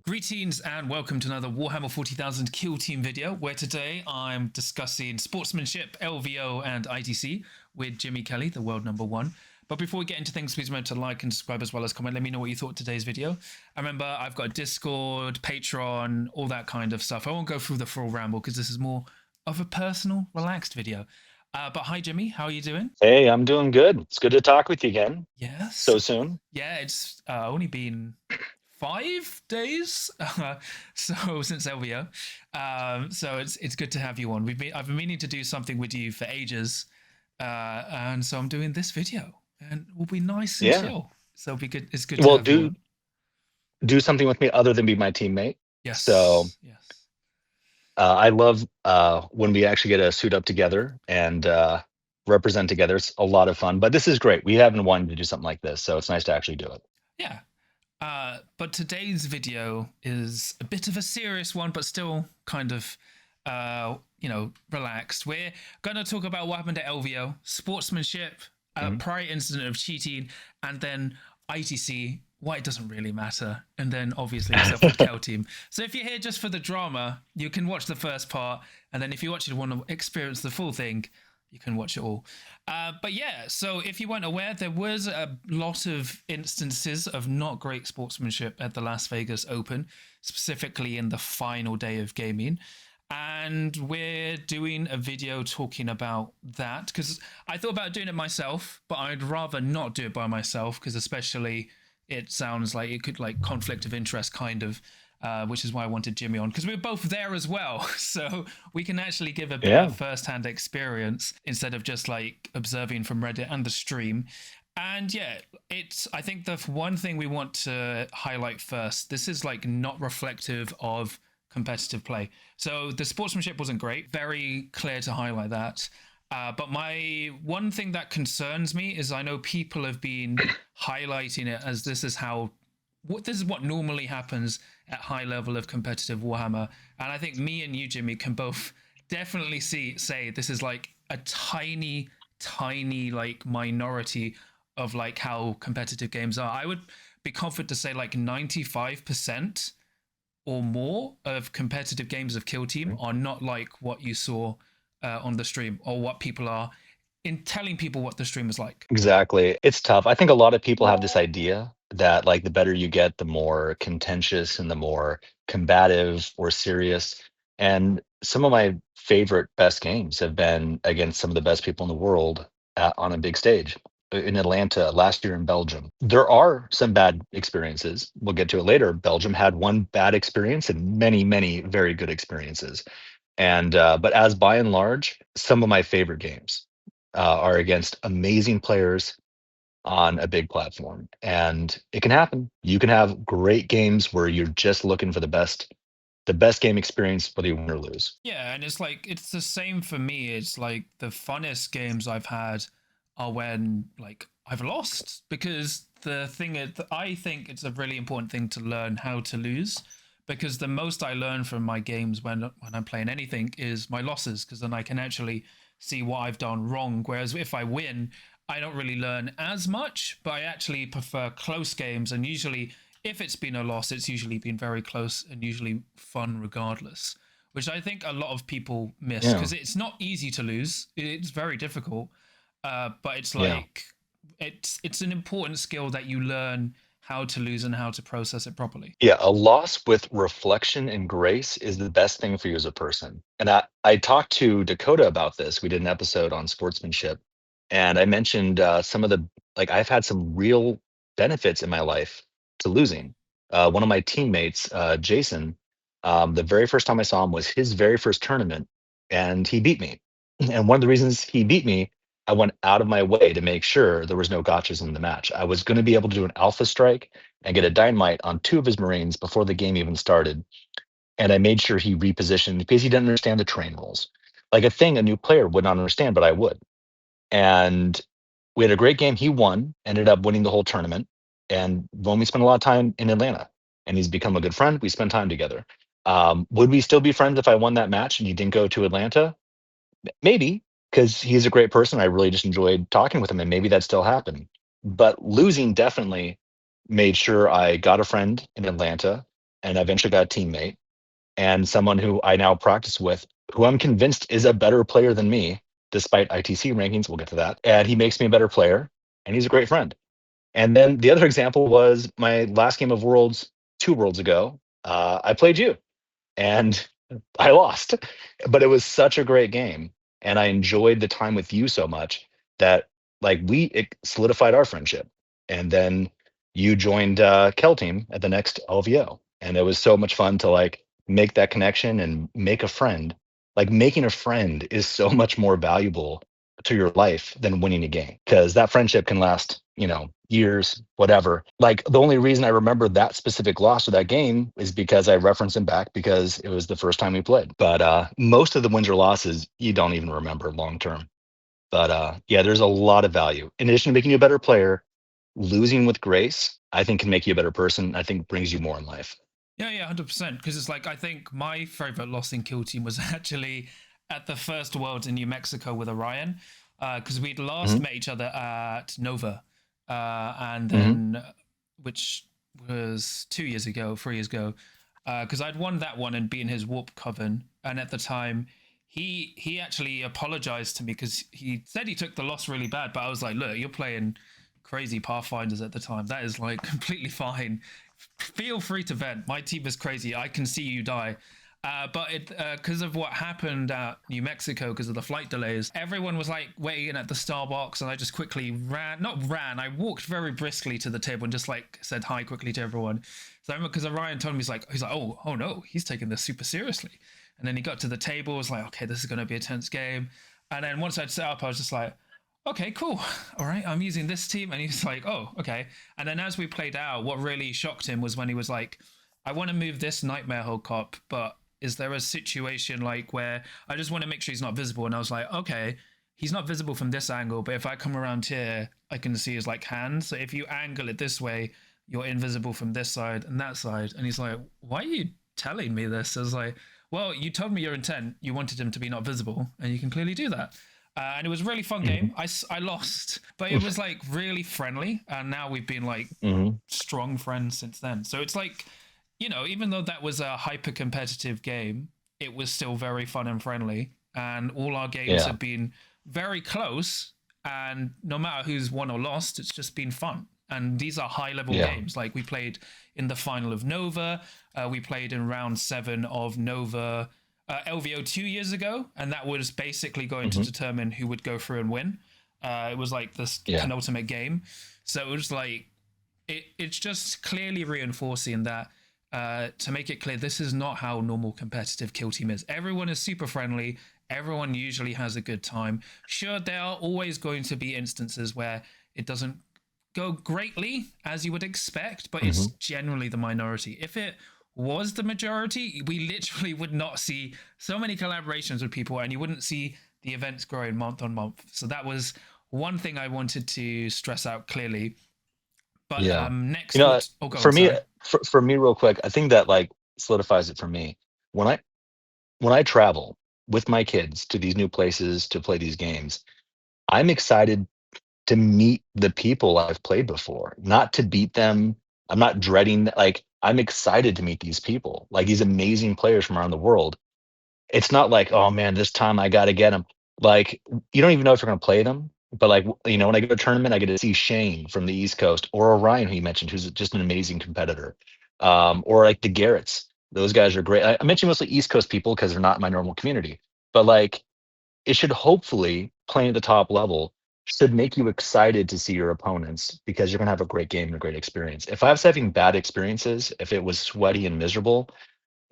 Greetings and welcome to another Warhammer 40,000 Kill Team video, where today I'm discussing Sportsmanship, LVO and ITC with Jimmy Kelly, the world #1. But before we get into things, please remember to like and subscribe as well as comment. Let me know what you thought of today's video. Remember, I've got Discord, Patreon, all that kind of stuff. I won't go through the full ramble because this is more of a personal, relaxed video. But hi, Jimmy. How are you doing? Hey, I'm doing good. It's good to talk with you again Yes. so soon. Yeah, it's only been 5 days so since LVO, so it's good to have you on. I've been meaning to do something with you for ages, and so I'm doing this video, and we'll be nice and chill. So it'll be good. It's good to have you on. Do something with me other than be my teammate. Yes. So yes. I love when we actually get to suit up together and represent together. It's a lot of fun. But this is great. We haven't wanted to do something like this, so it's nice to actually do it. Yeah. But today's video is a bit of a serious one, but still kind of, relaxed. We're going to talk about what happened at LVO, sportsmanship, prior incident of cheating, and then ITC, why it doesn't really matter, and then obviously yourself with Kell Team. So if you're here just for the drama, you can watch the first part, and then if you watch it and want to experience the full thing, you can watch it all. But yeah, so if you weren't aware, there was a lot of instances of not great sportsmanship at the Las Vegas Open, specifically in the final day of gaming. And we're doing a video talking about that because I thought about doing it myself, but I'd rather not do it by myself because especially it sounds like it could like conflict of interest kind of. Which is why I wanted Jimmy on, because we're both there as well, so we can actually give a bit of first-hand experience instead of just like observing from Reddit and the stream. And yeah, I think the one thing we want to highlight first, this is like not reflective of competitive play. So the sportsmanship wasn't great, very clear to highlight that. But my one thing that concerns me is I know people have been highlighting it as this is what normally happens at high level of competitive Warhammer. And I think me and you, Jimmy, can both definitely say this is like a tiny like minority of like how competitive games are. I would be confident to say like 95% or more of competitive games of Kill Team are not like what you saw on the stream or what people are in telling people what the stream is like. Exactly. It's tough. I think a lot of people have this idea that like the better you get, the more contentious and the more combative or serious. And some of my favorite best games have been against some of the best people in the world on a big stage in Atlanta last year in Belgium. There are some bad experiences. We'll get to it later. Belgium had one bad experience and many very good experiences. And but as by and large, some of my favorite games are against amazing players on a big platform. And it can happen. You can have great games where you're just looking for the best game experience, whether you win or lose. Yeah, and it's like it's the same for me. It's like the funnest games I've had are when like I've lost, because the thing is, I think it's a really important thing to learn how to lose, because the most I learn from my games when I'm playing anything is my losses, because then I can actually see what I've done wrong. Whereas if I win, I don't really learn as much, but I actually prefer close games. And usually if it's been a loss, it's usually been very close and usually fun regardless, which I think a lot of people miss because it's not easy to lose. It's very difficult, but it's like it's an important skill that you learn how to lose and how to process it properly. Yeah, a loss with reflection and grace is the best thing for you as a person. And I talked to Dakota about this. We did an episode on sportsmanship, and I mentioned some of the, like, I've had some real benefits in my life to losing. One of my teammates, Jason, the very first time I saw him was his very first tournament, and he beat me. And one of the reasons he beat me, I went out of my way to make sure there was no gotchas in the match. I was going to be able to do an alpha strike and get a dynamite on 2 of his Marines before the game even started. And I made sure he repositioned because he didn't understand the terrain rules. Like a thing a new player would not understand, but I would. And we had a great game. He won, ended up winning the whole tournament. And when we spent a lot of time in Atlanta, and he's become a good friend, we spent time together. Would we still be friends if I won that match and he didn't go to Atlanta? Maybe, because he's a great person. I really just enjoyed talking with him, and maybe that still happened. But losing definitely made sure I got a friend in Atlanta. and I eventually got a teammate and someone who I now practice with, who I'm convinced is a better player than me, despite ITC rankings. We'll get to that. And he makes me a better player, and he's a great friend. And then the other example was my last game of Worlds, 2 Worlds ago. I played you, and I lost, but it was such a great game, and I enjoyed the time with you so much that like it solidified our friendship. And then you joined Kell Team at the next LVO, and it was so much fun to like make that connection and make a friend. Like making a friend is so much more valuable to your life than winning a game, because that friendship can last, years, whatever. Like the only reason I remember that specific loss of that game is because I referenced him back because it was the first time we played. But most of the wins or losses you don't even remember long term. But yeah, there's a lot of value. In addition to making you a better player, losing with grace, I think can make you a better person. I think brings you more in life. Yeah, 100%. Because it's like, I think my favorite loss in Kill Team was actually at the first Worlds in New Mexico with Orion, because we'd last met each other at Nova, and then which was 2 years ago, 3 years ago, because I'd won that one and beaten his Warp Coven, and at the time he actually apologized to me because he said he took the loss really bad, but I was like, look, you're playing crazy Pathfinders at the time. That is like completely fine. Feel free to vent. My team is crazy. I can see you die. But because of what happened at New Mexico, because of the flight delays, everyone was like waiting at the Starbucks, and I just quickly I walked very briskly to the table and just like said hi quickly to everyone. So I remember because Orion told me, he's like, oh no, he's taking this super seriously. And then he got to the table, was like, okay, this is going to be a tense game. And then once I'd set up, I was just like, okay, cool. All right, I'm using this team. And he's like, oh, okay. And then as we played out, what really shocked him was when he was like, I want to move this Nightmare Hulk cop, but is there a situation like where I just want to make sure he's not visible? And I was like, okay, he's not visible from this angle, but if I come around here, I can see his like hand. So if you angle it this way, you're invisible from this side and that side. And he's like, why are you telling me this? I was like, well, you told me your intent. You wanted him to be not visible, and you can clearly do that. And it was a really fun game. I lost, but it was like really friendly. And now we've been like strong friends since then. So it's like, even though that was a hyper competitive game, it was still very fun and friendly. And all our games have been very close. And no matter who's won or lost, it's just been fun. And these are high level games. Like we played in the final of Nova. We played in round 7 of Nova LVO 2 years ago, and that was basically going to determine who would go through and win. It was like this penultimate game, so it was like it's just clearly reinforcing that to make it clear, this is not how normal competitive Kill Team is. Everyone is super friendly. Everyone usually has a good time. Sure, there are always going to be instances where it doesn't go greatly as you would expect, but it's generally the minority. If it was the majority, we literally would not see so many collaborations with people, and you wouldn't see the events growing month on month. So that was one thing I wanted to stress out clearly. But next, for me, real quick, I think that like solidifies it for me. When I travel with my kids to these new places to play these games, I'm excited to meet the people I've played before, not to beat them. I'm not dreading that. Like, I'm excited to meet these people, like these amazing players from around the world. It's not like, oh man, this time I got to get them. Like, you don't even know if you're going to play them. But like, when I go to a tournament, I get to see Shane from the East Coast, or Orion, who you mentioned, who's just an amazing competitor. Or like the Garretts. Those guys are great. I mentioned mostly East Coast people because they're not in my normal community. But like, it should hopefully, playing at the top level, should make you excited to see your opponents, because you're going to have a great game and a great experience. If I was having bad experiences, if it was sweaty and miserable,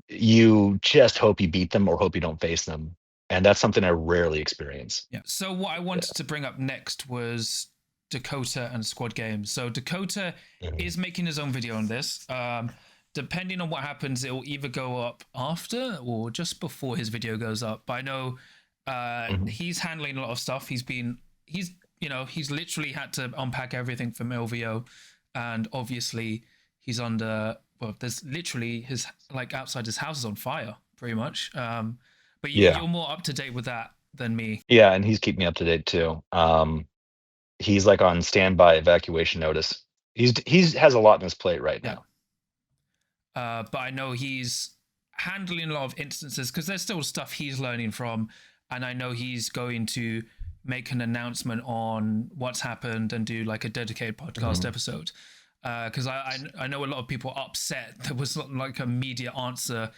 you just hope you beat them or hope you don't face them. And that's something I rarely experience. Yeah. So what I wanted to bring up next was Dakota and Squad Games. So Dakota is making his own video on this. Depending on what happens, it will either go up after or just before his video goes up. But I know he's handling a lot of stuff. He's literally had to unpack everything from LVO, and obviously he's under. Well, there's literally his outside his house is on fire, pretty much. But you're more up to date with that than me. Yeah, and he's keeping me up to date too. He's like on standby evacuation notice. He's has a lot on his plate right now. but I know he's handling a lot of instances because there's still stuff he's learning from, and I know he's going to make an announcement on what's happened and do like a dedicated podcast episode. Because I know a lot of people are upset there was not like a media answer,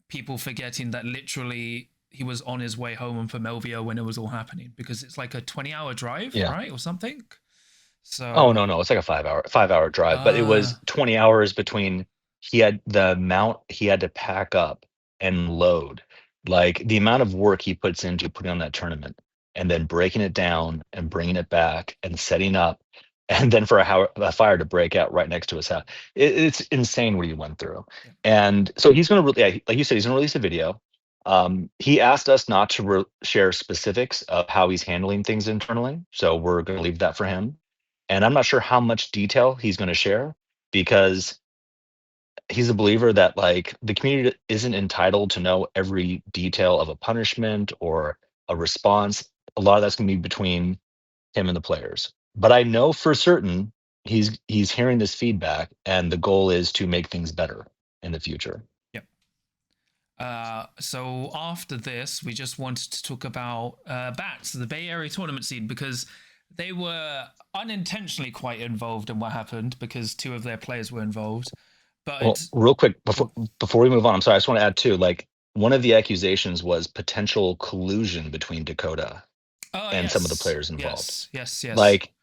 people forgetting that literally he was on his way home from LVO when it was all happening, because it's like a 20-hour drive, Yeah. right, or something. So Oh no, it's like a 5 hour drive, but it was 20 hours between he had the amount he had to pack up and load. Like the amount of work he puts into putting on that tournament and then breaking it down and bringing it back and setting up and then for a fire to break out right next to his house. It's insane what he went through. Yeah. And so he's going to, like you said, he's going to release a video. He asked us not to share specifics of how he's handling things internally. So we're going to leave that for him. And I'm not sure how much detail he's going to share, because he's a believer that like the community isn't entitled to know every detail of a punishment or a response. A lot of that's going to be between him and the players. But I know for certain he's hearing this feedback, and the goal is to make things better in the future. Yep. So after this, we just wanted to talk about BATS, the Bay Area tournament scene, because they were unintentionally quite involved in what happened because two of their players were involved. But well, real quick before we move on, I'm sorry, I just want to add too. Like one of the accusations was potential collusion between Dakota and some of the players involved. Yes. Like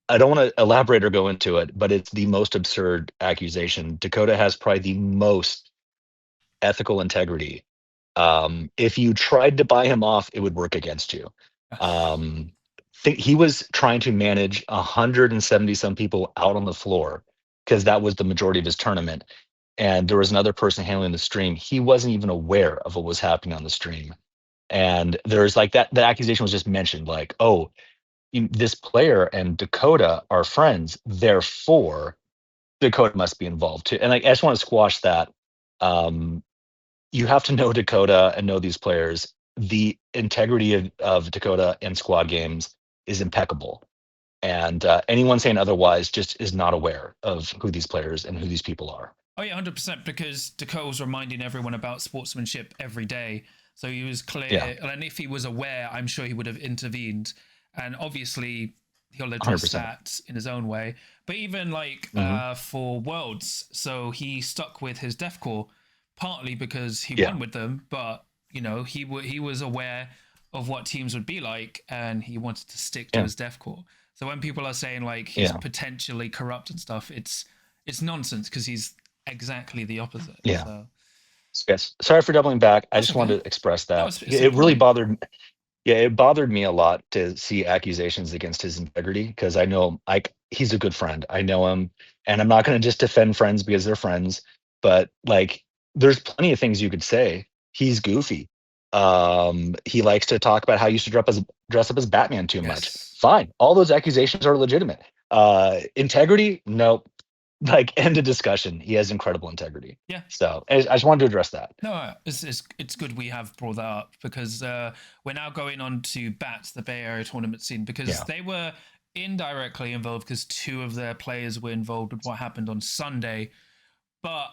I don't want to elaborate or go into it, but it's the most absurd accusation. Dakota has probably the most ethical integrity. If you tried to buy him off, it would work against you. He was trying to manage 170 some people out on the floor because that was the majority of his tournament. And there was another person handling the stream. He wasn't even aware of what was happening on the stream. And there's like that, the accusation was just mentioned like, oh, this player and Dakota are friends, therefore Dakota must be involved too. And I just want to squash that. You have to know Dakota and know these players. The integrity of Dakota in squad games is impeccable. And anyone saying otherwise just is not aware of who these players and who these people are. Oh yeah, 100%, because Dakota was reminding everyone about sportsmanship every day. So he was clear, and if he was aware, I'm sure he would have intervened. And obviously, he'll address 100%. That in his own way. But even like for Worlds, so he stuck with his deathcore, partly because he won with them, but you know he was aware of what teams would be like, and he wanted to stick to his deathcore. So when people are saying like he's potentially corrupt and stuff, it's nonsense, because he's exactly the opposite. Yeah. So. Yes. Sorry for doubling back. I just wanted to express that. It really bothered. Yeah, it bothered me a lot to see accusations against his integrity, because I know he's a good friend. I know him, and I'm not going to just defend friends because they're friends. But like, there's plenty of things you could say. He's goofy. He likes to talk about how he used to dress up as Batman too much. Fine, all those accusations are legitimate. Integrity, nope. Like, end of discussion. He has incredible integrity. Yeah. So I just wanted to address that. No, it's good we have brought that up, because we're now going on to BATS, the Bay Area tournament scene, because they were indirectly involved because two of their players were involved with what happened on Sunday. But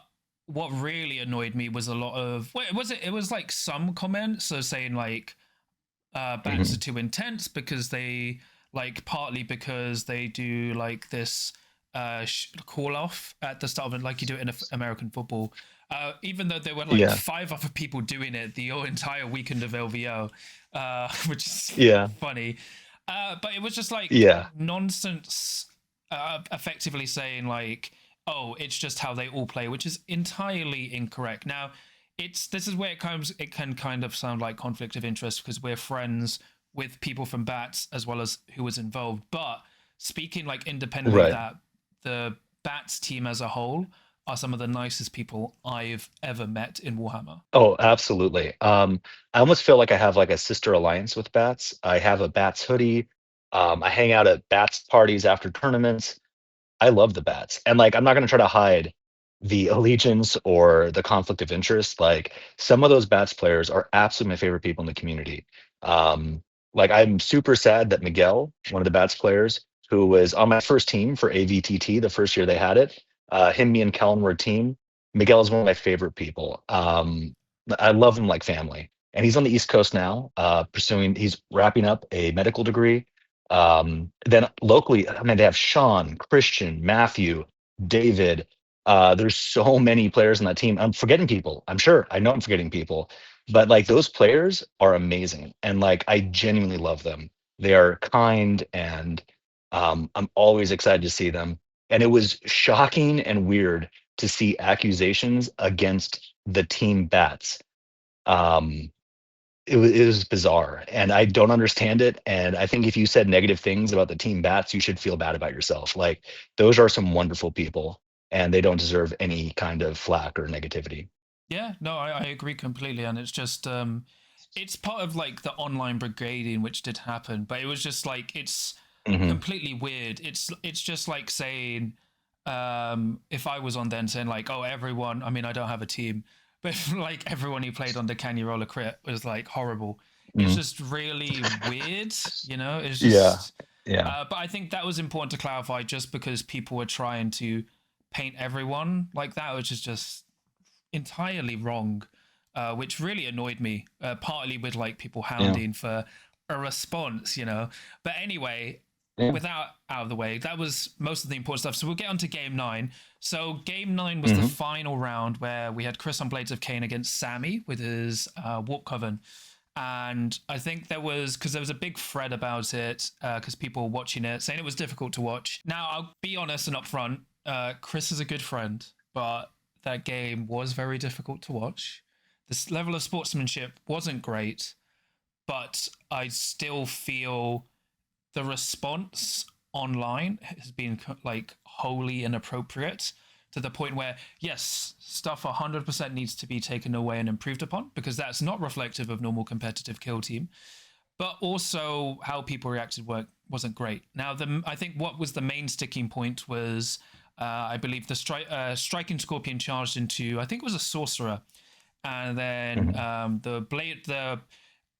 what really annoyed me was a lot of it was like some comments, so saying like BATS are too intense because they like, partly because they do like this call off at the start of it, like you do it in American football, even though there were like 5 other people doing it the entire weekend of LVO, which is funny, but it was just like nonsense, effectively saying like, oh, it's just how they all play, which is entirely incorrect. Now this is where it can kind of sound like conflict of interest, because we're friends with people from BATS as well as who was involved, but speaking like independently of that, the BATS team as a whole are some of the nicest people I've ever met in Warhammer. Oh, absolutely. I almost feel like I have like a sister alliance with BATS. I have a BATS hoodie. I hang out at BATS parties after tournaments. I love the BATS. And like, I'm not going to try to hide the allegiance or the conflict of interest. Like, some of those BATS players are absolutely my favorite people in the community. Like, I'm super sad that Miguel, one of the BATS players, who was on my first team for AVTT the first year they had it, him, me, and Kellen were a team. Miguel is one of my favorite people. I love him like family, and he's on the East Coast now, he's wrapping up a medical degree. Then locally, I mean, they have Sean, Christian, Matthew, David. There's so many players on that team. I'm forgetting people. I'm sure. I know I'm forgetting people, but like those players are amazing, and like I genuinely love them. They are kind, and I'm always excited to see them. And it was shocking and weird to see accusations against the team bats. Um, it was bizarre, and I don't understand it. And I think if you said negative things about the team bats, you should feel bad about yourself. Like those are some wonderful people, and they don't deserve any kind of flack or negativity. Yeah, no, I agree completely, and it's just it's part of like the online brigading which did happen, but it was just like it's Hmm. completely weird. It's just like saying if I was on then saying like, oh, everyone, I mean, I don't have a team, but if, like everyone who played on the Can You Roller Crit was like horrible. It's Hmm. just really weird, you know? It's Yeah, just yeah, but I think that was important to clarify just because people were trying to paint everyone like that, which is just entirely wrong, which really annoyed me, partly with like people yeah, hounding for a response, you know. But anyway, yeah. without out of the way, that was most of the important stuff. So we'll get on to game 9. So game 9 was the Hmm. final round where we had Chris on Blades of Cain against Sammy with his Warp Coven. And I think there was, because there was a big thread about it, because people were watching it, saying it was difficult to watch. Now, I'll be honest and upfront, Chris is a good friend, but that game was very difficult to watch. This level of sportsmanship wasn't great, but I still feel the response online has been like wholly inappropriate to the point where yes, stuff 100% needs to be taken away and improved upon because that's not reflective of normal competitive Kill Team, but also how people reacted wasn't great. Now, I think what was the main sticking point was I believe the striking scorpion charged into, I think it was a sorcerer, and then Hmm. the blade the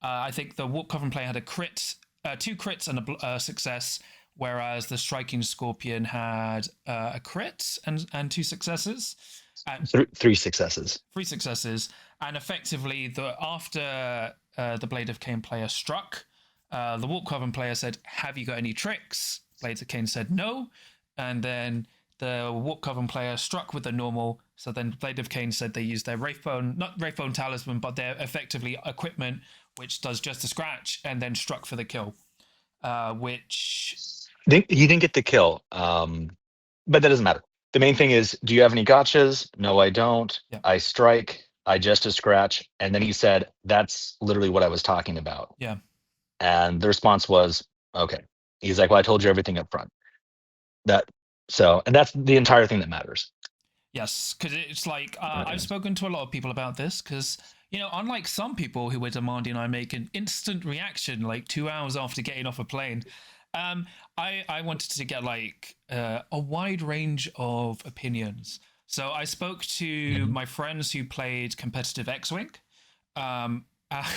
I think the Warp Coven player had a crit, two crits and a success, whereas the striking scorpion had a crit and two successes, Three successes. three successes, and effectively the after the Blade of Cain player struck, the Warp Coven player said, "Have you got any tricks?" Blades of Cain said no, and then the Warp Coven player struck with the normal. So then Blade of Cain said they used their Wraithbone, not Wraithbone Talisman, but their effectively equipment, which does just a scratch, and then struck for the kill. Which, He didn't get the kill, but that doesn't matter. The main thing is, do you have any gotchas? No, I don't. yeah, I strike. I just a scratch. And then he said, "That's literally what I was talking about." yeah, And the response was, "Okay." He's like, "Well, I told you everything up front." That and that's the entire thing that matters. yes, because it's like I've Okay. spoken to a lot of people about this because you know, unlike some people who were demanding I make an instant reaction like 2 hours after getting off a plane, um, I wanted to get like a wide range of opinions. So I spoke to Mhm. my friends who played competitive X-wing, um,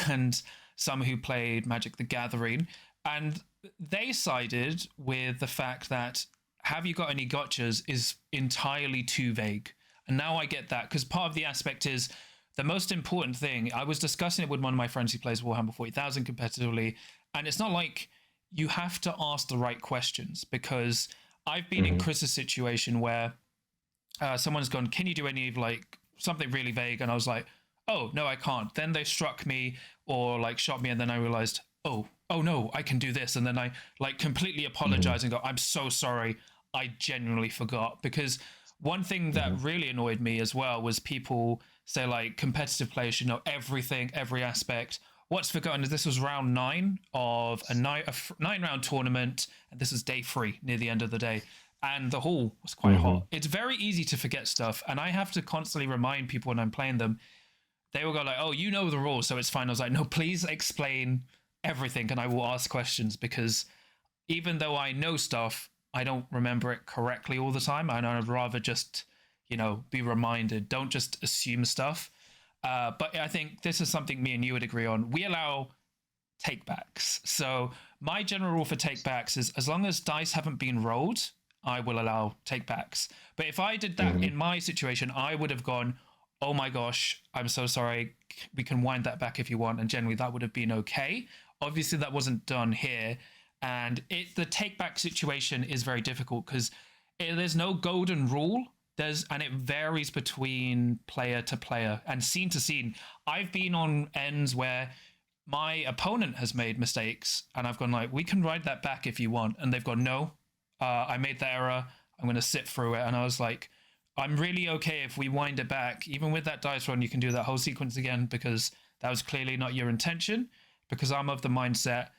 and some who played Magic the Gathering, and they sided with the fact that "Have you got any gotchas" is entirely too vague. And now I get that because part of the aspect is the most important thing. I was discussing it with one of my friends who plays Warhammer 40,000 competitively, and it's not like you have to ask the right questions because I've been in Mhm. Chris's situation where someone's gone, "Can you do any of like something really vague?" And I was like, "Oh no, I can't." Then they struck me or like shot me, and then I realized, oh no, I can do this, and then I like completely Mhm. apologize and go, "I'm so sorry, I genuinely forgot." Because one thing that Mhm. really annoyed me as well was people say like competitive players should know everything, every aspect. What's forgotten is this was round 9 of a 9 round tournament, and this was day 3 near the end of the day, and the hall was quite hot. Mhm. It's very easy to forget stuff, and I have to constantly remind people when I'm playing them. They will go like, "Oh, you know the rules, so it's fine." I was like, "No, please explain everything, and I will ask questions because even though I know stuff, I don't remember it correctly all the time, and I'd rather just, you know, be reminded. Don't just assume stuff." But I think this is something me and you would agree on. We allow takebacks. So my general rule for takebacks is as long as dice haven't been rolled I will allow takebacks. But if I did that Mhm. in my situation, I would have gone, oh my gosh, I'm so sorry. We can wind that back if you want. And generally that would have been okay. Obviously, that wasn't done here. And the take back situation is very difficult because there's no golden rule. And it varies between player to player and scene to scene. I've been on ends where my opponent has made mistakes and I've gone like, we can ride that back if you want. And they've gone, no, I made that error. I'm going to sit through it. And I was like, I'm really okay if we wind it back. Even with that dice run, you can do that whole sequence again because that was clearly not your intention. Because I'm of the mindset,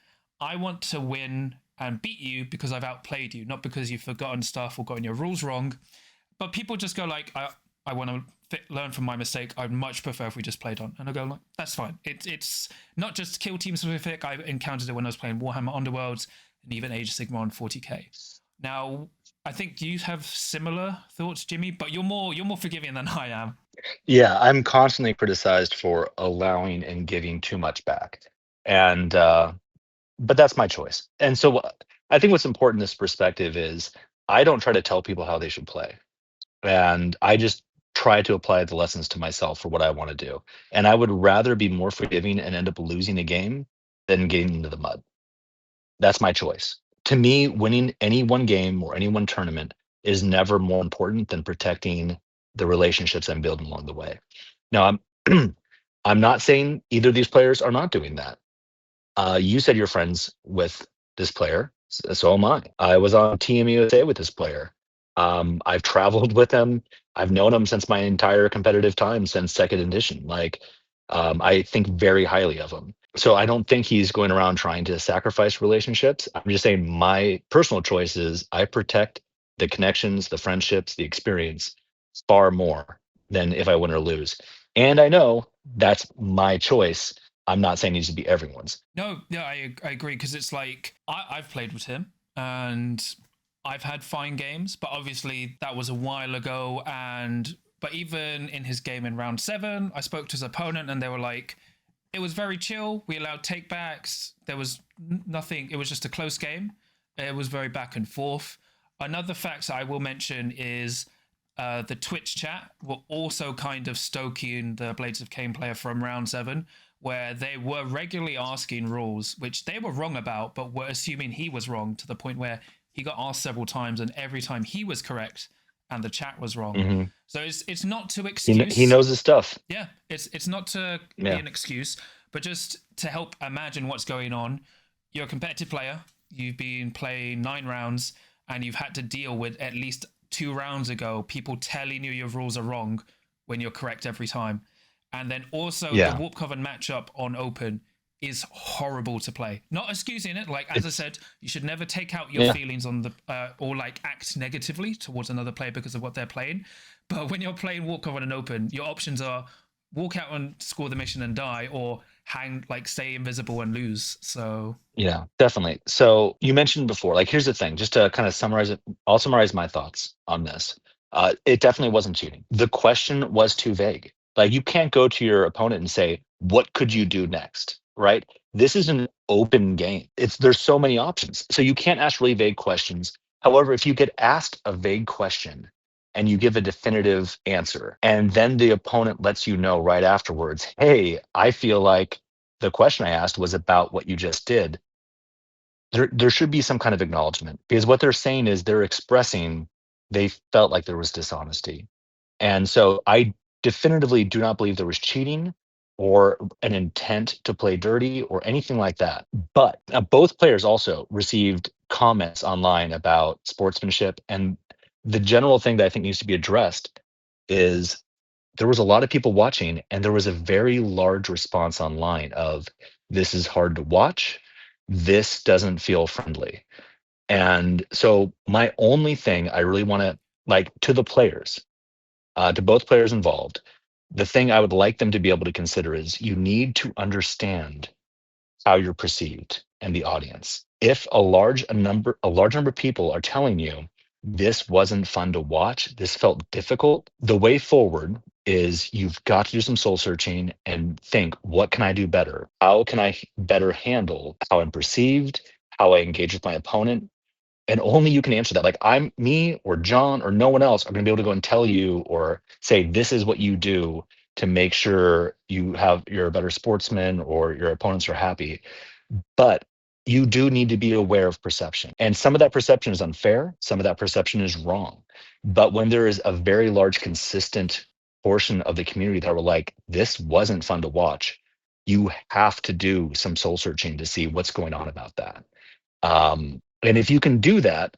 I want to win and beat you because I've outplayed you, not because you've forgotten stuff or gotten your rules wrong. But people just go like, I want to learn from my mistake. I'd much prefer if we just played on. And I go like, that's fine. It's not just Kill Team specific. I encountered it when I was playing Warhammer Underworlds and even Age of Sigmar on 40k. Now, I think you have similar thoughts, Jimmy, but you're more forgiving than I am. Yeah, I'm constantly criticized for allowing and giving too much back. And but that's my choice. And so I think what's important in this perspective is I don't try to tell people how they should play. And I just try to apply the lessons to myself for what I want to do. And I would rather be more forgiving and end up losing a game than getting into the mud. That's my choice. To me, winning any one game or any one tournament is never more important than protecting the relationships I'm building along the way. Now, I'm I'm not saying either of these players are not doing that. You said you're friends with this player, so am I. I was on Team USA with this player. I've traveled with him. I've known him since my entire competitive time, since second edition. I think very highly of him. So I don't think he's going around trying to sacrifice relationships. I'm just saying my personal choice is I protect the connections, the friendships, the experience far more than if I win or lose. And I know that's my choice. I'm not saying it needs to be everyone's. No, yeah, I agree because it's like I've played with him and I've had fine games, but obviously that was a while ago. But even in his game in round 7, I spoke to his opponent and they were like, it was very chill. We allowed takebacks. There was nothing. It was just a close game. It was very back and forth. Another fact that I will mention is the Twitch chat were also kind of stoking the Blades of Cain player from round 7, where they were regularly asking rules, which they were wrong about, but were assuming he was wrong to the point where he got asked several times, and every time he was correct and the chat was wrong. Mm-hmm. So it's not to He excuse. knows his stuff. Yeah, it's not to be Yeah. an excuse, but just to help imagine what's going on. You're a competitive player. You've been playing 9 rounds, and you've had to deal with at least 2 rounds ago people telling you your rules are wrong when you're correct every time. And then also the Yeah. Warp Coven matchup on Open is horrible to play. Not excusing it, like as I said, you should never take out your Yeah. feelings on the or like act negatively towards another player because of what they're playing. But when you're playing Warp Coven and Open, your options are walk out and score the mission and die, or hang, like stay invisible and lose. So Yeah, definitely. So you mentioned before, like, here's the thing, just to kind of summarize it, I'll summarize my thoughts on this. It definitely wasn't cheating. The question was too vague. Like, you can't go to your opponent and say, what could you do next? Right? This is an open game. There's so many options. So you can't ask really vague questions. However, if you get asked a vague question and you give a definitive answer, and then the opponent lets you know right afterwards, hey, I feel like the question I asked was about what you just did, there should be some kind of acknowledgement, because what they're saying is they're expressing they felt like there was dishonesty. And so I definitively do not believe there was cheating or an intent to play dirty or anything like that. But both players also received comments online about sportsmanship. And the general thing that I think needs to be addressed is there was a lot of people watching, and there was a very large response online of, this is hard to watch, this doesn't feel friendly. And so my only thing I really want to, like, to the players, to both players involved, the thing I would like them to be able to consider is you need to understand how you're perceived and the audience. If a large number of people are telling you this wasn't fun to watch, this felt difficult, the way forward is you've got to do some soul searching and think, what can I do better? How can I better handle how I'm perceived, how I engage with my opponent? And only you can answer that. Like me or John or no one else are going to be able to go and tell you or say, this is what you do to make sure you're a better sportsman or your opponents are happy. But you do need to be aware of perception. And some of that perception is unfair. Some of that perception is wrong. But when there is a very large, consistent portion of the community that were like, this wasn't fun to watch, you have to do some soul searching to see what's going on about that. And if you can do that,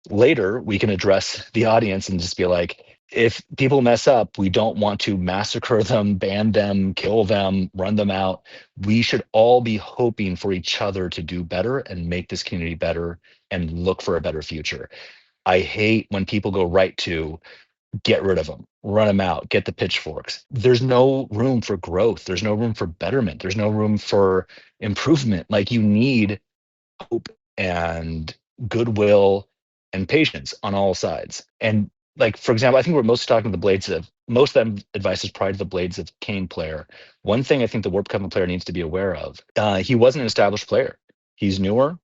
later we can address the audience and just be like, if people mess up, we don't want to massacre them, ban them, kill them, run them out. We should all be hoping for each other to do better and make this community better and look for a better future. I hate when people go right to get rid of them, run them out, get the pitchforks. There's no room for growth. There's no room for betterment. There's no room for improvement. Like, you need hope and goodwill and patience on all sides. And like, for example, I think we're most talking to the Blades of, most of that advice is prior to the Blades of Cain player. One thing I think the Warp Coven player needs to be aware of, he wasn't an established player. He's newer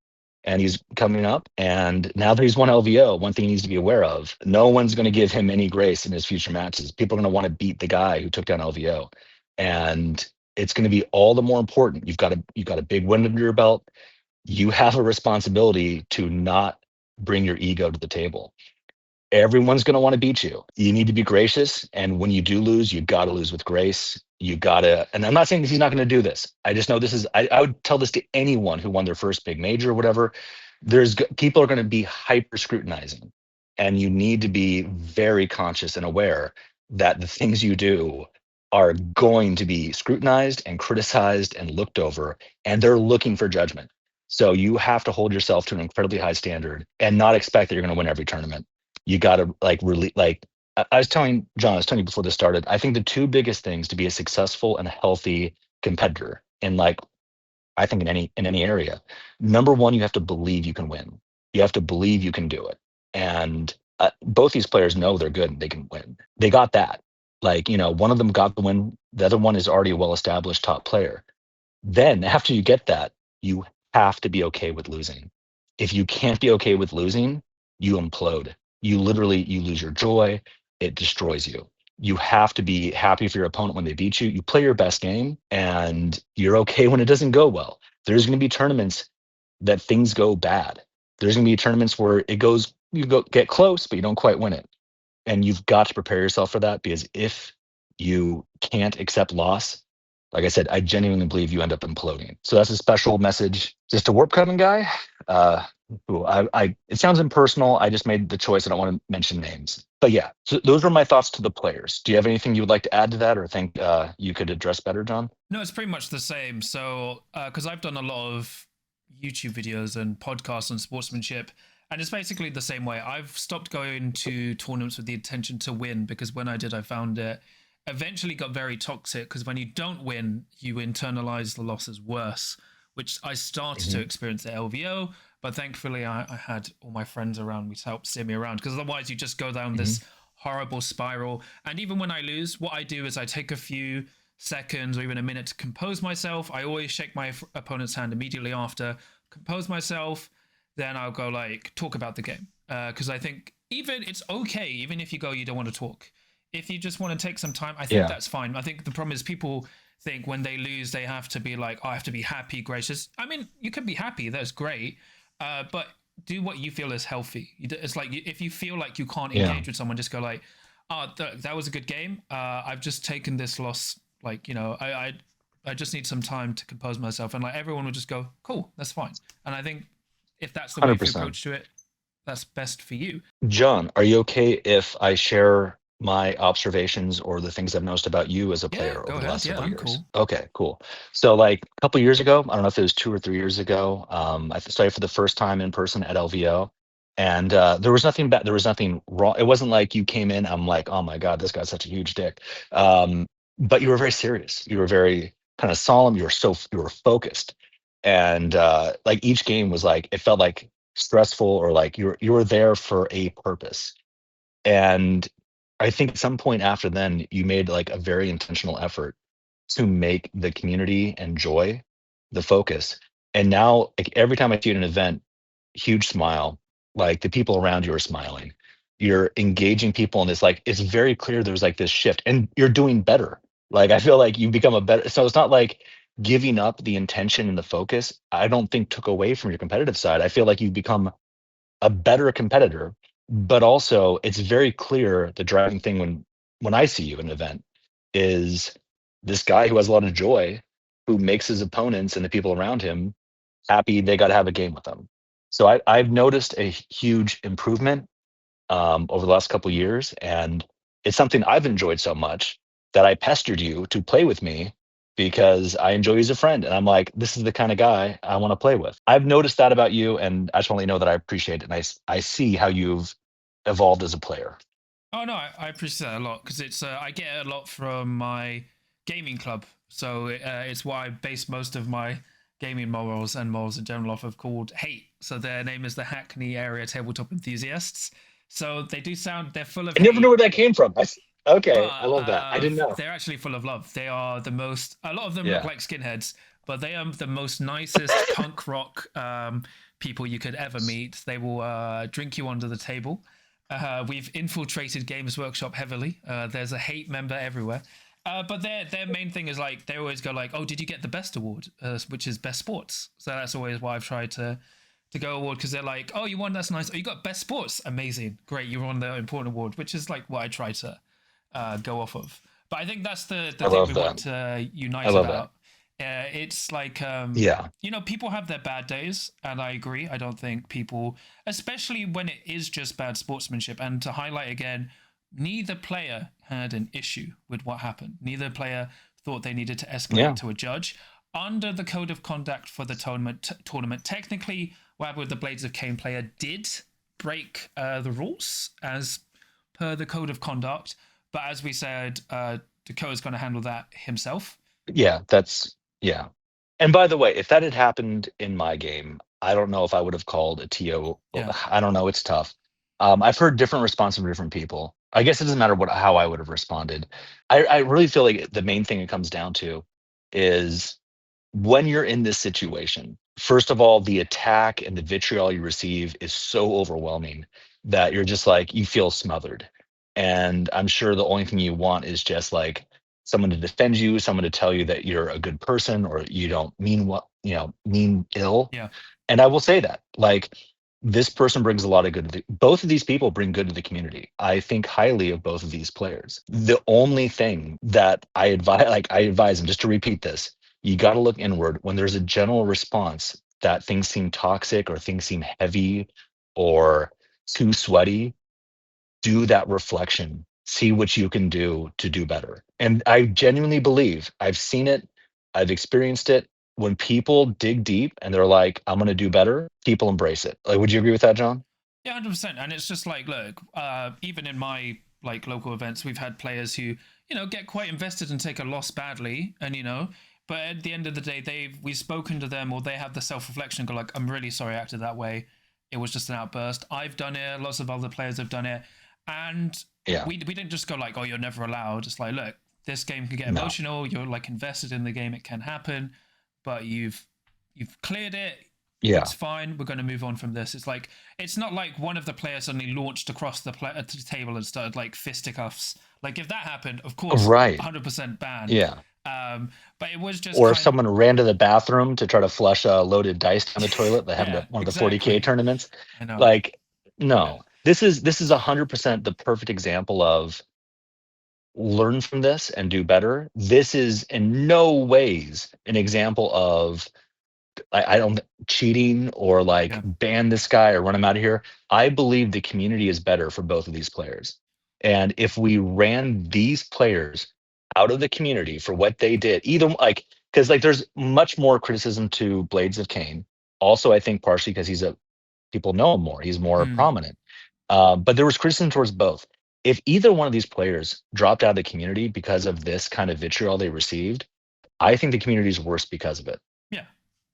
and he's coming up. And now that he's won LVO, one thing he needs to be aware of, no one's going to give him any grace in his future matches. People are going to want to beat the guy who took down LVO. And it's going to be all the more important. You've got a big win under your belt. You have a responsibility to not bring your ego to the table. Everyone's going to want to beat you. You need to be gracious. And when you do lose, you got to lose with grace. You got to, and I'm not saying that he's not going to do this. I just know this is, I would tell this to anyone who won their first big major or whatever. People are going to be hyper scrutinizing. And you need to be very conscious and aware that the things you do are going to be scrutinized and criticized and looked over, and they're looking for judgment. So you have to hold yourself to an incredibly high standard and not expect that you're going to win every tournament. You got to really I was telling John, I was telling you before this started, I think the two biggest things to be a successful and healthy competitor I think in any area, number one, you have to believe you can win. You have to believe you can do it. And both these players know they're good and they can win. They got that. One of them got the win. The other one is already a well-established top player. Then after you get that, you have to be okay with losing. If you can't be okay with losing, you implode. You lose your joy. It destroys you. You have to be happy for your opponent when they beat you. You play your best game and you're okay when it doesn't go well. There's going to be tournaments that things go bad. There's going to be tournaments where get close, but you don't quite win it. And you've got to prepare yourself for that, because if you can't accept loss, like I said, I genuinely believe you end up imploding. So that's a special message just a Warp Coven guy. It sounds impersonal. I just made the choice. I don't want to mention names. But yeah, so those were my thoughts to the players. Do you have anything you would like to add to that, or think you could address better, John? No, it's pretty much the same. So, because I've done a lot of YouTube videos and podcasts on sportsmanship, and it's basically the same way. I've stopped going to tournaments with the intention to win, because when I did, I found it eventually got very toxic, because when you don't win, you internalize the losses worse, which I started to experience at LVO. But thankfully, I had all my friends around me to help steer me around, because otherwise you just go down this horrible spiral. And even when I lose, what I do is I take a few seconds or even a minute to compose myself. I always shake my opponent's hand immediately after, compose myself, then I'll go talk about the game. Because I think it's okay, even if you don't want to talk. If you just want to take some time, I think that's fine. I think the problem is people think when they lose, they have to be I have to be happy, gracious. I mean, you can be happy, that's great. But do what you feel is healthy. It's if you feel like you can't engage with someone, just go that was a good game. I've just taken this loss. I just need some time to compose myself. And everyone would just go, cool, that's fine. And I think if that's the way you approach to it, that's best for you. John, are you okay if I share my observations or the things I've noticed about you as a player over the last couple years? Cool. Okay, cool. So a couple years ago, I don't know if it was 2 or 3 years ago, I started for the first time in person at LVO, and there was nothing bad. There was nothing wrong. It wasn't like you came in, I'm like, oh my God, this guy's such a huge dick. But you were very serious. You were very kind of solemn. You were focused. And each game was it felt stressful, or you were there for a purpose. And I think at some point after then, you made a very intentional effort to make the community and joy the focus. And now every time I see you at an event, huge smile, like the people around you are smiling. You're engaging people in this, like it's very clear there's like this shift and you're doing better. Like I feel like you become a better, so it's not like giving up the intention and the focus, I don't think took away from your competitive side. I feel like you've become a better competitor, but also it's very clear the driving thing when I see you in an event is this guy who has a lot of joy, who makes his opponents and the people around him happy they got to have a game with them. So I've noticed a huge improvement over the last couple of years, and it's something I've enjoyed so much that I pestered you to play with me because I enjoy you as a friend, and I'm like, this is the kind of guy I want to play with. I've noticed that about you, and I just want to let you know that I appreciate it, and I see how you've evolved as a player. Oh no, I appreciate that a lot because it's I get it a lot from my gaming club. So it's what I base most of my gaming morals and morals in general off of, called Hate. So their name is the Hackney Area Tabletop Enthusiasts. So they do sound, they're full of I never knew hate, where that came from. Okay, I but love that. I didn't know. they're actually full of love. They are the most. A lot of them look Yeah. like skinheads, but they are the most nicest punk rock people you could ever meet. They will drink you under the table. We've infiltrated Games Workshop heavily. There's a hate member everywhere. But their main thing is like they always go like, "Oh, did you get the best award?" Which is best sports. So that's always why I've tried to go award, because they're like, "Oh, you won, that's nice. Oh, you got best sports, amazing, great. You won the important award," which is like what I try to go off of. But I think that's the I thing love we that. want to I unite love that. about. It's like Yeah. people have their bad days, and I agree. I don't think people, especially when it is just bad sportsmanship. And to highlight again, neither player had an issue with what happened. Neither player thought they needed to escalate Yeah. to a judge. Under the code of conduct for the tournament, technically, what happened with the Blades of Cain player did break the rules as per the code of conduct. But as we said, Dakota's going to handle that himself. Yeah, yeah. And by the way, if that had happened in my game, I don't know if I would have called a TO. Yeah. I don't know. It's tough. I've heard different responses from different people. I guess it doesn't matter how I would have responded. I really feel like the main thing it comes down to is when you're in this situation, first of all, the attack and the vitriol you receive is so overwhelming that you're just like, you feel smothered. And I'm sure the only thing you want is just like someone to defend you, someone to tell you that you're a good person or you don't mean mean ill. Yeah. And I will say that, like, this person brings a lot of good both of these people bring good to the community. I think highly of both of these players. The only thing that I advise them, just to repeat this, you got to look inward when there's a general response that things seem toxic or things seem heavy or too sweaty. Do that reflection, see what you can do to do better. And I genuinely believe, I've seen it, I've experienced it. When people dig deep and they're like, I'm going to do better, people embrace it. Like, would you agree with that, John? Yeah, 100%. And it's just like, look, even in my like local events, we've had players who, get quite invested and take a loss badly, and but at the end of the day, we've spoken to them, or they have the self-reflection and go like, I'm really sorry I acted that way. It was just an outburst. I've done it. Lots of other players have done it. And Yeah. we didn't just go like, oh, you're never allowed. It's like, look, this game can get No. emotional. You're like invested in the game. It can happen, but you've cleared it. Yeah. It's fine. We're going to move on from this. It's like, it's not like one of the players suddenly launched across the table and started like fisticuffs. Like if that happened, of course, Right. 100% banned. Yeah. But it was just Or if someone ran to the bathroom to try to flush a loaded dice down the toilet that happened Yeah, at one of the exactly. 40K tournaments. I know. Like, no. This is 100% the perfect example of learn from this and do better. This is in no ways an example of I don't cheating or like Yeah. ban this guy or run him out of here. I believe the community is better for both of these players. And if we ran these players out of the community for what they did, either like, because like there's much more criticism to Blades of Cain. Also, I think partially because people know him more. He's more prominent. But there was criticism towards both. If either one of these players dropped out of the community because of this kind of vitriol they received, I think the community is worse because of it. Yeah.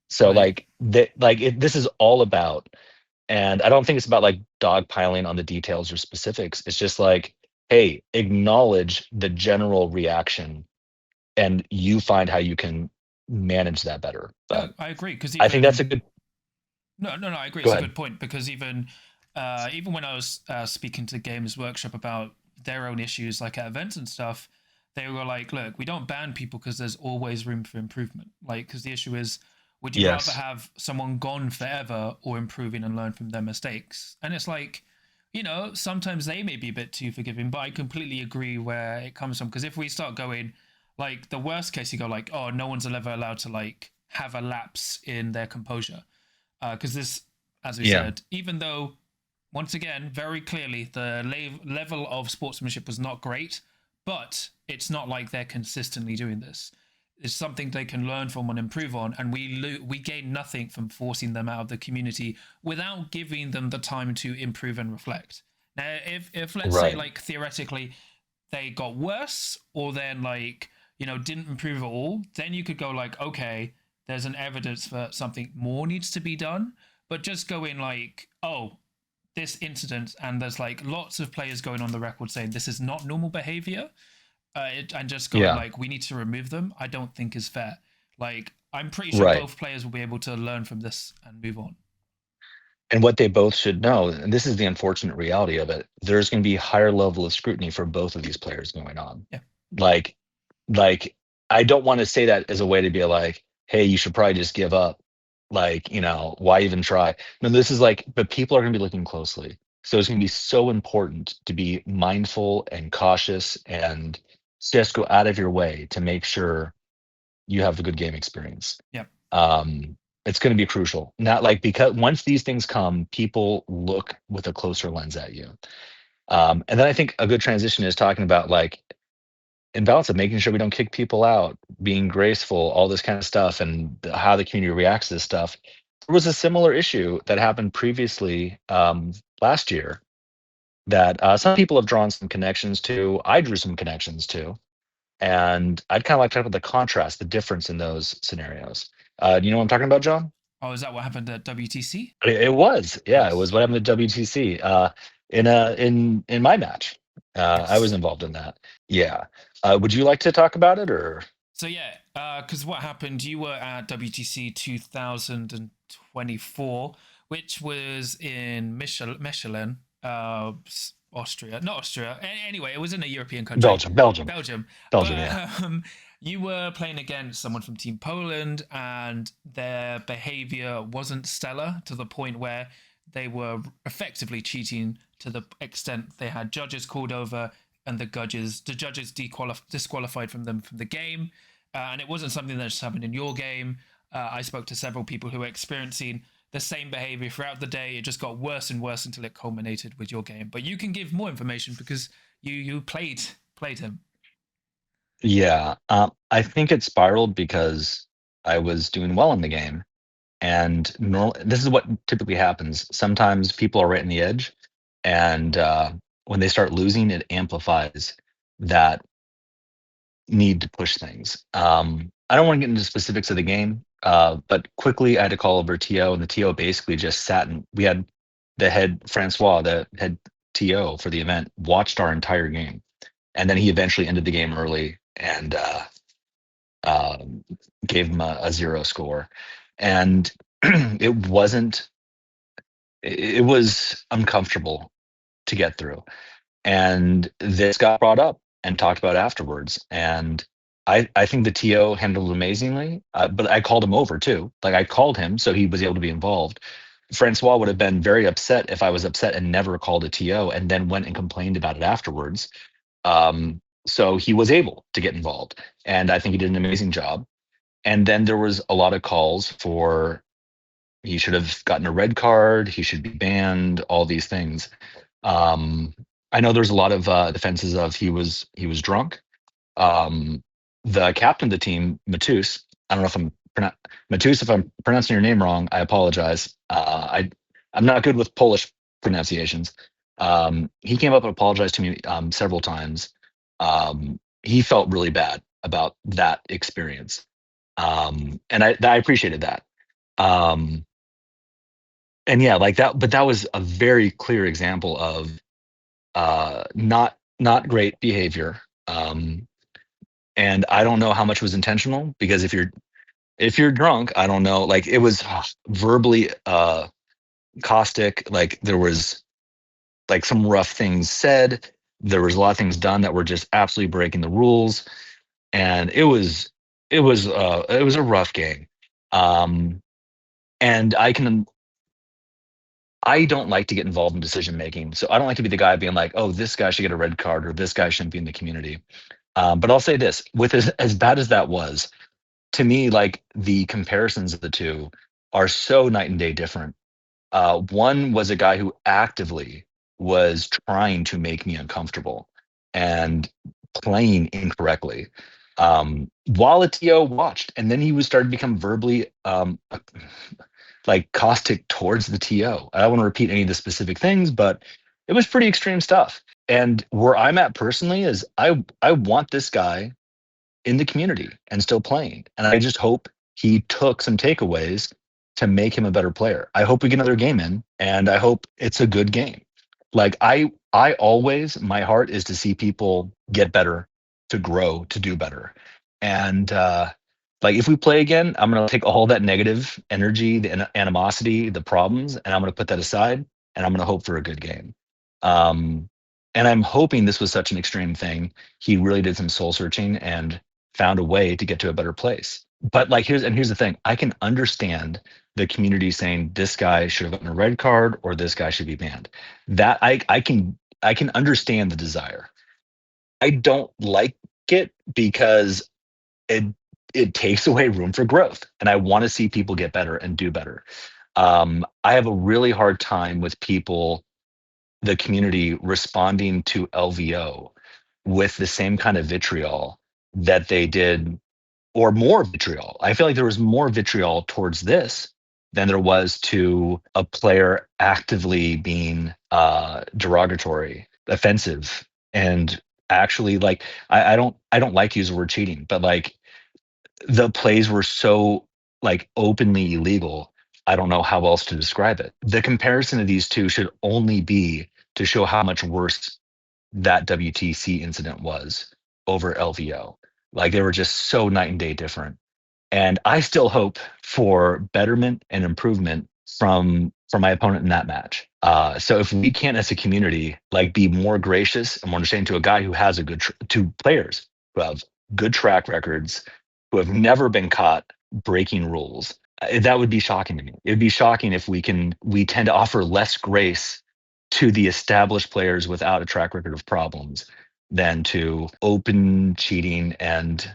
So like this is all about, and I don't think it's about like dogpiling on the details or specifics. It's just like, hey, acknowledge the general reaction, and you find how you can manage that better. But I agree, because I think that's a good. No, I agree. Go It's a ahead. good point, because even even when I was speaking to Games Workshop about their own issues, like at events and stuff, they were like, "Look, we don't ban people because there's always room for improvement. Like, because the issue is, would you rather Yes. have someone gone forever or improving and learn from their mistakes?" And it's like, sometimes they may be a bit too forgiving, but I completely agree where it comes from. Because if we start going, like, the worst case, you go like, "Oh, no one's ever allowed to like have a lapse in their composure," because this, as we Yeah. said, even though once again, very clearly, the level of sportsmanship was not great, but it's not like they're consistently doing this. It's something they can learn from and improve on, and we gain nothing from forcing them out of the community without giving them the time to improve and reflect. Now, if let's say Right. like theoretically they got worse, or then like didn't improve at all, then you could go like, okay, there's an evidence for something more needs to be done. But just going like, oh, this incident, and there's like lots of players going on the record saying this is not normal behavior, and just going Yeah. like we need to remove them, I don't think is fair. Like, I'm pretty sure Right. both players will be able to learn from this and move on. And what they both should know, and this is the unfortunate reality of it, there's going to be higher level of scrutiny for both of these players going on. Yeah. Like, like I don't want to say that as a way to be like, hey, you should probably just give up. Like, why even try? No, this is like, but people are going to be looking closely. So it's going to be so important to be mindful and cautious and just go out of your way to make sure you have a good game experience. Yeah. It's going to be crucial. Not like, because once these things come, people look with a closer lens at you. And then I think a good transition is talking about like in balance of making sure we don't kick people out, being graceful, all this kind of stuff, and how the community reacts to this stuff. There was a similar issue that happened previously last year that some people have drawn some connections to. I drew some connections to, and I'd kind of like to talk about the contrast, the difference in those scenarios. Do you know what I'm talking about, John? Oh, is that what happened at WTC? It was, yeah, it Nice. was what happened at WTC. In my match, I was Yes. involved in that. Yeah. Would you like to talk about it, or? So yeah, because what happened? You were at WTC 2024, which was in Michelin, Austria, not Austria. Anyway, it was in a European country, Belgium, Belgium, Belgium. Belgium. But Yeah. you were playing against someone from Team Poland, and their behavior wasn't stellar to the point where they were effectively cheating to the extent they had judges called over, and the judges disqualified from them from the game. And it wasn't something that just happened in your game. I spoke to several people who were experiencing the same behavior throughout the day. It just got worse and worse until it culminated with your game. But you can give more information because you played him. Yeah. I think it spiraled because I was doing well in the game, and this is what typically happens. Sometimes people are right in the edge, and when they start losing, it amplifies that need to push things. I don't want to get into specifics of the game, but quickly I had to call over TO, and the TO basically just sat, and we had the head Francois, the head TO for the event, watched our entire game, and then he eventually ended the game early and gave him a 0 score, and it wasn't. It was uncomfortable to get through. And this got brought up and talked about afterwards. And I think the TO handled it amazingly, but I called him over too. Like, I called him so he was able to be involved. Francois would have been very upset if I was upset and never called a TO and then went and complained about it afterwards. So he was able to get involved, and I think he did an amazing job. And then there was a lot of calls for he should have gotten a red card, he should be banned, all these things. Um, I know there's a lot of defenses of he was drunk. Um, the captain of the team, Matus, I don't know if Matus, if I'm pronouncing your name wrong, I apologize. I'm not good with Polish pronunciations. He came up and apologized to me several times. He felt really bad about that experience, and I appreciated that. Um, and yeah, like that, but that was a very clear example of not great behavior. And I don't know how much was intentional, because if you're drunk, I don't know, like, it was verbally caustic. Like, there was like some rough things said. There was a lot of things done that were just absolutely breaking the rules, and it was a rough game. Um, and I don't like to get involved in decision making, so I don't like to be the guy being like, oh, this guy should get a red card or this guy shouldn't be in the community. But I'll say this: with as bad as that was, to me, like the comparisons of the two are so night and day different. One was a guy who actively was trying to make me uncomfortable and playing incorrectly, while a TO watched, and then he was started to become verbally like caustic towards the TO. I don't want to repeat any of the specific things, but it was pretty extreme stuff. And where I'm at personally is I want this guy in the community and still playing. And I just hope he took some takeaways to make him a better player. I hope we get another game in, and I hope it's a good game. Like I always, my heart is to see people get better, to grow, to do better. And like if we play again, I'm gonna take all that negative energy, the animosity, the problems, and I'm gonna put that aside, and I'm gonna hope for a good game. Um, and I'm hoping this was such an extreme thing. He really did some soul searching and found a way to get to a better place. But like here's the thing: I can understand the community saying this guy should have gotten a red card or this guy should be banned. That I can understand the desire. I don't like it because it it takes away room for growth, and I want to see people get better and do better. I have a really hard time with people, the community, responding to LVO with the same kind of vitriol that they did, or more vitriol. I feel like there was more vitriol towards this than there was to a player actively being derogatory, offensive, and actually like I don't like to use the word cheating, but like the plays were so like openly illegal. I don't know how else to describe it. The comparison of these two should only be to show how much worse that WTC incident was over LVO. Like they were just so night and day different. And I still hope for betterment and improvement from my opponent in that match. So if we can, as a community, like be more gracious and more understanding to a guy who has a to players who have good track records, who have never been caught breaking rules, that would be shocking to me. It would be shocking if we tend to offer less grace to the established players without a track record of problems than to open cheating and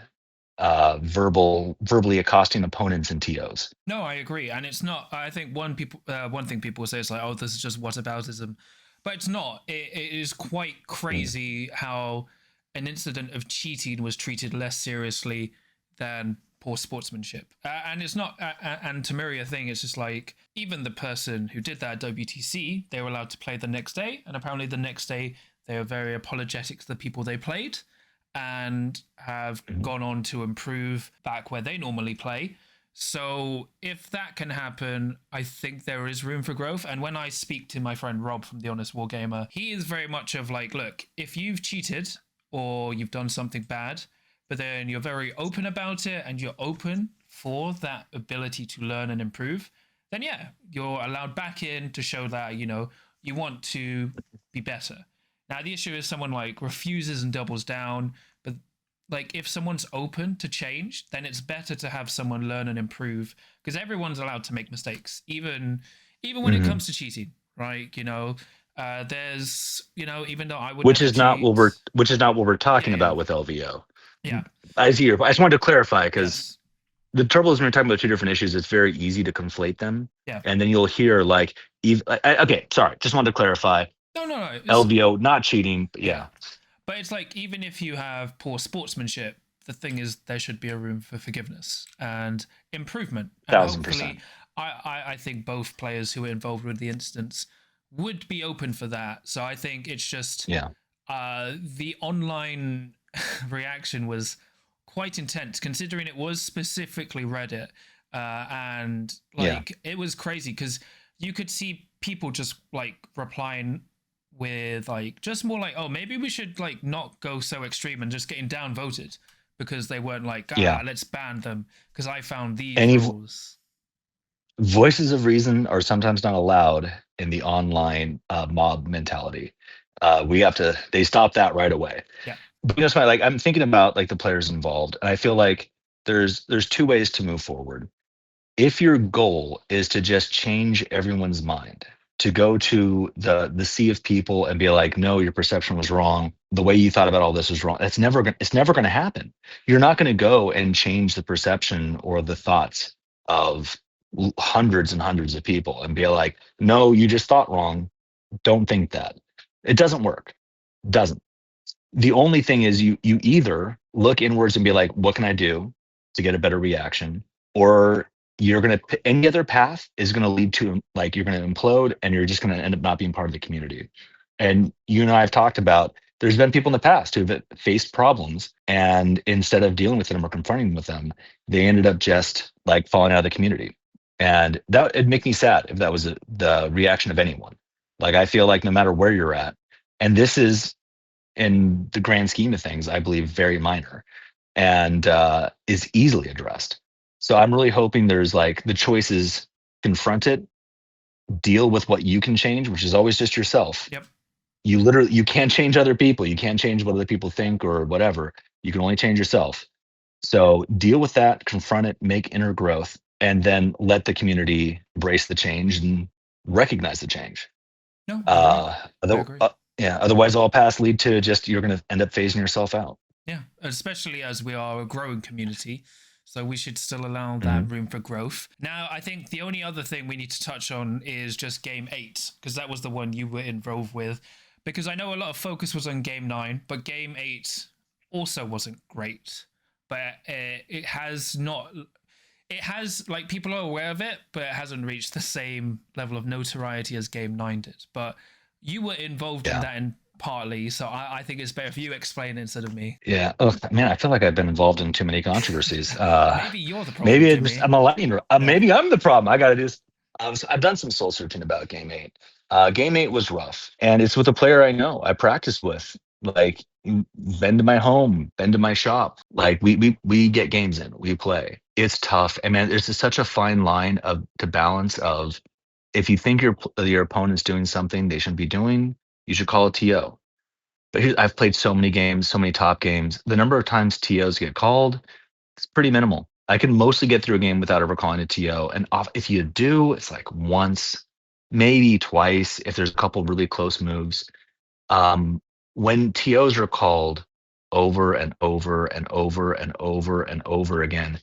verbally accosting opponents and TOs. No, I agree, and it's not. I think one thing people say is like, "Oh, this is just whataboutism," but it's not. It is quite crazy how an incident of cheating was treated less seriously than poor sportsmanship. And it's not. And to mirror a thing, it's just like even the person who did that at WTC, they were allowed to play the next day, and apparently the next day they were very apologetic to the people they played, and have gone on to improve back where they normally play. So if that can happen, I think there is room for growth. And when I speak to my friend Rob from The Honest Wargamer, he is very much of like, look, if you've cheated or you've done something bad, but then you're very open about it and you're open for that ability to learn and improve, then yeah, you're allowed back in to show that, you want to be better. Now, the issue is someone like refuses and doubles down, but like if someone's open to change, then it's better to have someone learn and improve, because everyone's allowed to make mistakes, even when it comes to cheating, right? There's even though I would which never is not what we're talking yeah, about with LVO. yeah, I see. I just wanted to clarify because yes, the trouble is when you're talking about two different issues, it's very easy to conflate them. yeah. And then you'll hear like, okay, sorry, just wanted to clarify. No, LVO not cheating, but yeah. yeah. But it's like even if you have poor sportsmanship, the thing is there should be a room for forgiveness and improvement. And 1000%. hopefully, I think both players who were involved with the incidents would be open for that. So I think it's just Yeah. the online reaction was quite intense, considering it was specifically Reddit, and like it was crazy because you could see people just like replying with like just more like, oh, maybe we should like not go so extreme, and just getting downvoted because they weren't like, let's ban them because I found these rules. voices of reason are sometimes not allowed in the online mob mentality. We have to. They stop that right away. Yeah. But like I'm thinking about like the players involved, and I feel like there's two ways to move forward. If your goal is to just change everyone's mind, to go to the sea of people and be like, no, your perception was wrong, the way you thought about all this was wrong, it's never going to happen. You're not going to go and change the perception or the thoughts of hundreds and hundreds of people and be like, no, you just thought wrong, don't think that. It doesn't work. Doesn't. The only thing is you either look inwards and be like, what can I do to get a better reaction? Or you're going to, any other path is going to lead to like, you're going to implode and you're just going to end up not being part of the community. And you and I have talked about, there's been people in the past who've faced problems, and instead of dealing with them or confronting with them, they ended up just like falling out of the community. And that it'd make me sad if that was the reaction of anyone. Like, I feel like no matter where you're at, and this is in the grand scheme of things, I believe very minor and is easily addressed. So I'm really hoping there's like the choices: confront it, deal with what you can change, which is always just yourself. Yep. You can't change other people. You can't change what other people think or whatever. You can only change yourself. So deal with that, confront it, make inner growth, and then let the community embrace the change and recognize the change. No, I agree. Yeah. Otherwise, all paths lead to just you're going to end up phasing yourself out. Yeah, especially as we are a growing community. So we should still allow that room for growth. Now, I think the only other thing we need to touch on is just Game 8, because that was the one you were involved with. Because I know a lot of focus was on Game 9, but Game 8 also wasn't great. But it has not... It has, like, people are aware of it, but it hasn't reached the same level of notoriety as Game 9 did. But you were involved in that partly, so I think it's better if you explain it instead of me. Yeah. Oh man, I feel like I've been involved in too many controversies. Maybe you're the problem. Maybe I'm a lightning. Maybe I'm the problem. I got to do. I've done some soul searching about Game 8. Game 8 was rough, and it's with a player I know, I practice with. Like, been to my home, been to my shop. Like, we get games in, we play. It's tough, and man, there's just such a fine line to balance of, if you think your opponent's doing something they shouldn't be doing, you should call a TO. But I've played so many games, so many top games. The number of times TOs get called, it's pretty minimal. I can mostly get through a game without ever calling a TO. And if you do, it's like once, maybe twice, if there's a couple really close moves. When TOs are called over and over and over and over and over again,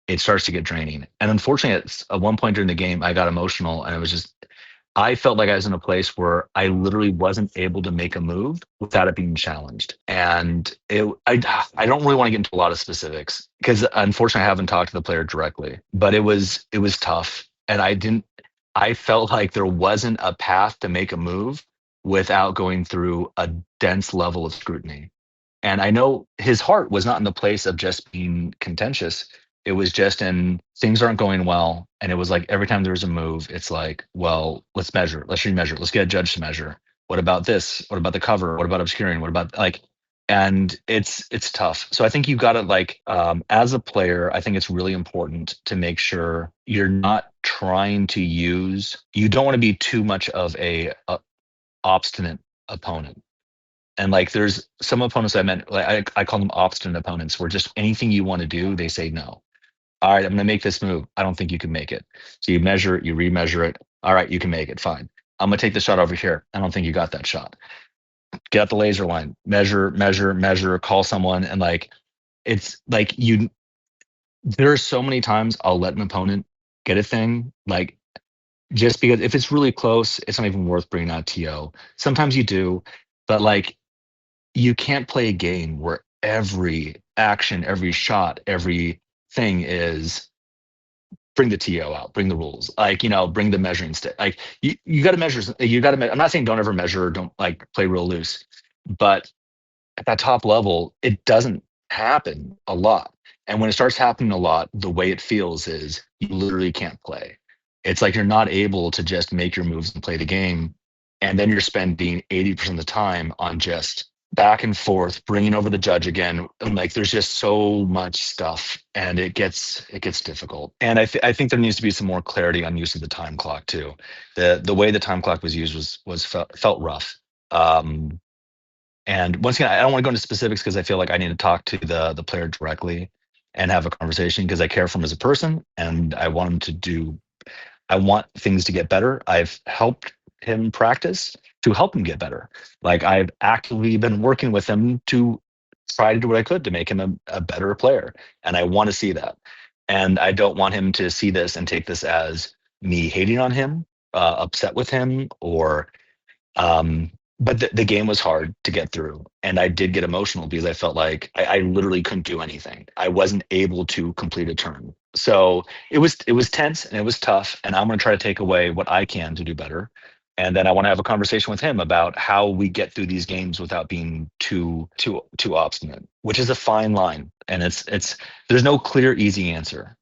it starts to get draining. And unfortunately, at one point during the game, I got emotional, and it was just, I felt like I was in a place where I literally wasn't able to make a move without it being challenged. And I don't really want to get into a lot of specifics because unfortunately I haven't talked to the player directly, but it was tough. And I felt like there wasn't a path to make a move without going through a dense level of scrutiny. And I know his heart was not in the place of just being contentious. It was just in, things aren't going well. And it was like every time there was a move, it's like, well, let's measure, let's remeasure, let's get a judge to measure. What about this? What about the cover? What about obscuring? What about like, and it's tough. So I think you got to like, as a player, I think it's really important to make sure you're not trying to use, you don't want to be too much of a obstinate opponent. And like, there's some opponents I meant, like I call them obstinate opponents, where just anything you want to do, they say no. All right, I'm going to make this move. I don't think you can make it. So you measure it, you remeasure it. All right, you can make it. Fine. I'm going to take the shot over here. I don't think you got that shot. Get out the laser line, measure, call someone. And like, it's like there are so many times I'll let an opponent get a thing, like, just because if it's really close, it's not even worth bringing out TO. Sometimes you do, but like, you can't play a game where every action, every shot, every thing is bring the TO out, bring the rules, like, bring the measuring stick. Like, you got to measure. I'm not saying don't ever measure, don't like play real loose, but at that top level, it doesn't happen a lot. And when it starts happening a lot, the way it feels is you literally can't play. It's like you're not able to just make your moves and play the game. And then you're spending 80% of the time on just back and forth, bringing over the judge again. And like, there's just so much stuff, and it gets difficult. And I think there needs to be some more clarity on use of the time clock too. The way the time clock was used felt rough. And once again, I don't want to go into specifics because I feel like I need to talk to the player directly and have a conversation because I care for him as a person and I want him to do. I want things to get better. I've helped him practice to help him get better. Like I've actively been working with him to try to do what I could to make him a better player. And I want to see that. And I don't want him to see this and take this as me hating on him, upset with him, or but the game was hard to get through. And I did get emotional because I felt like I literally couldn't do anything. I wasn't able to complete a turn. So it was tense and it was tough. And I'm gonna try to take away what I can to do better. And then I want to have a conversation with him about how we get through these games without being too obstinate, which is a fine line. And it's there's no clear, easy answer.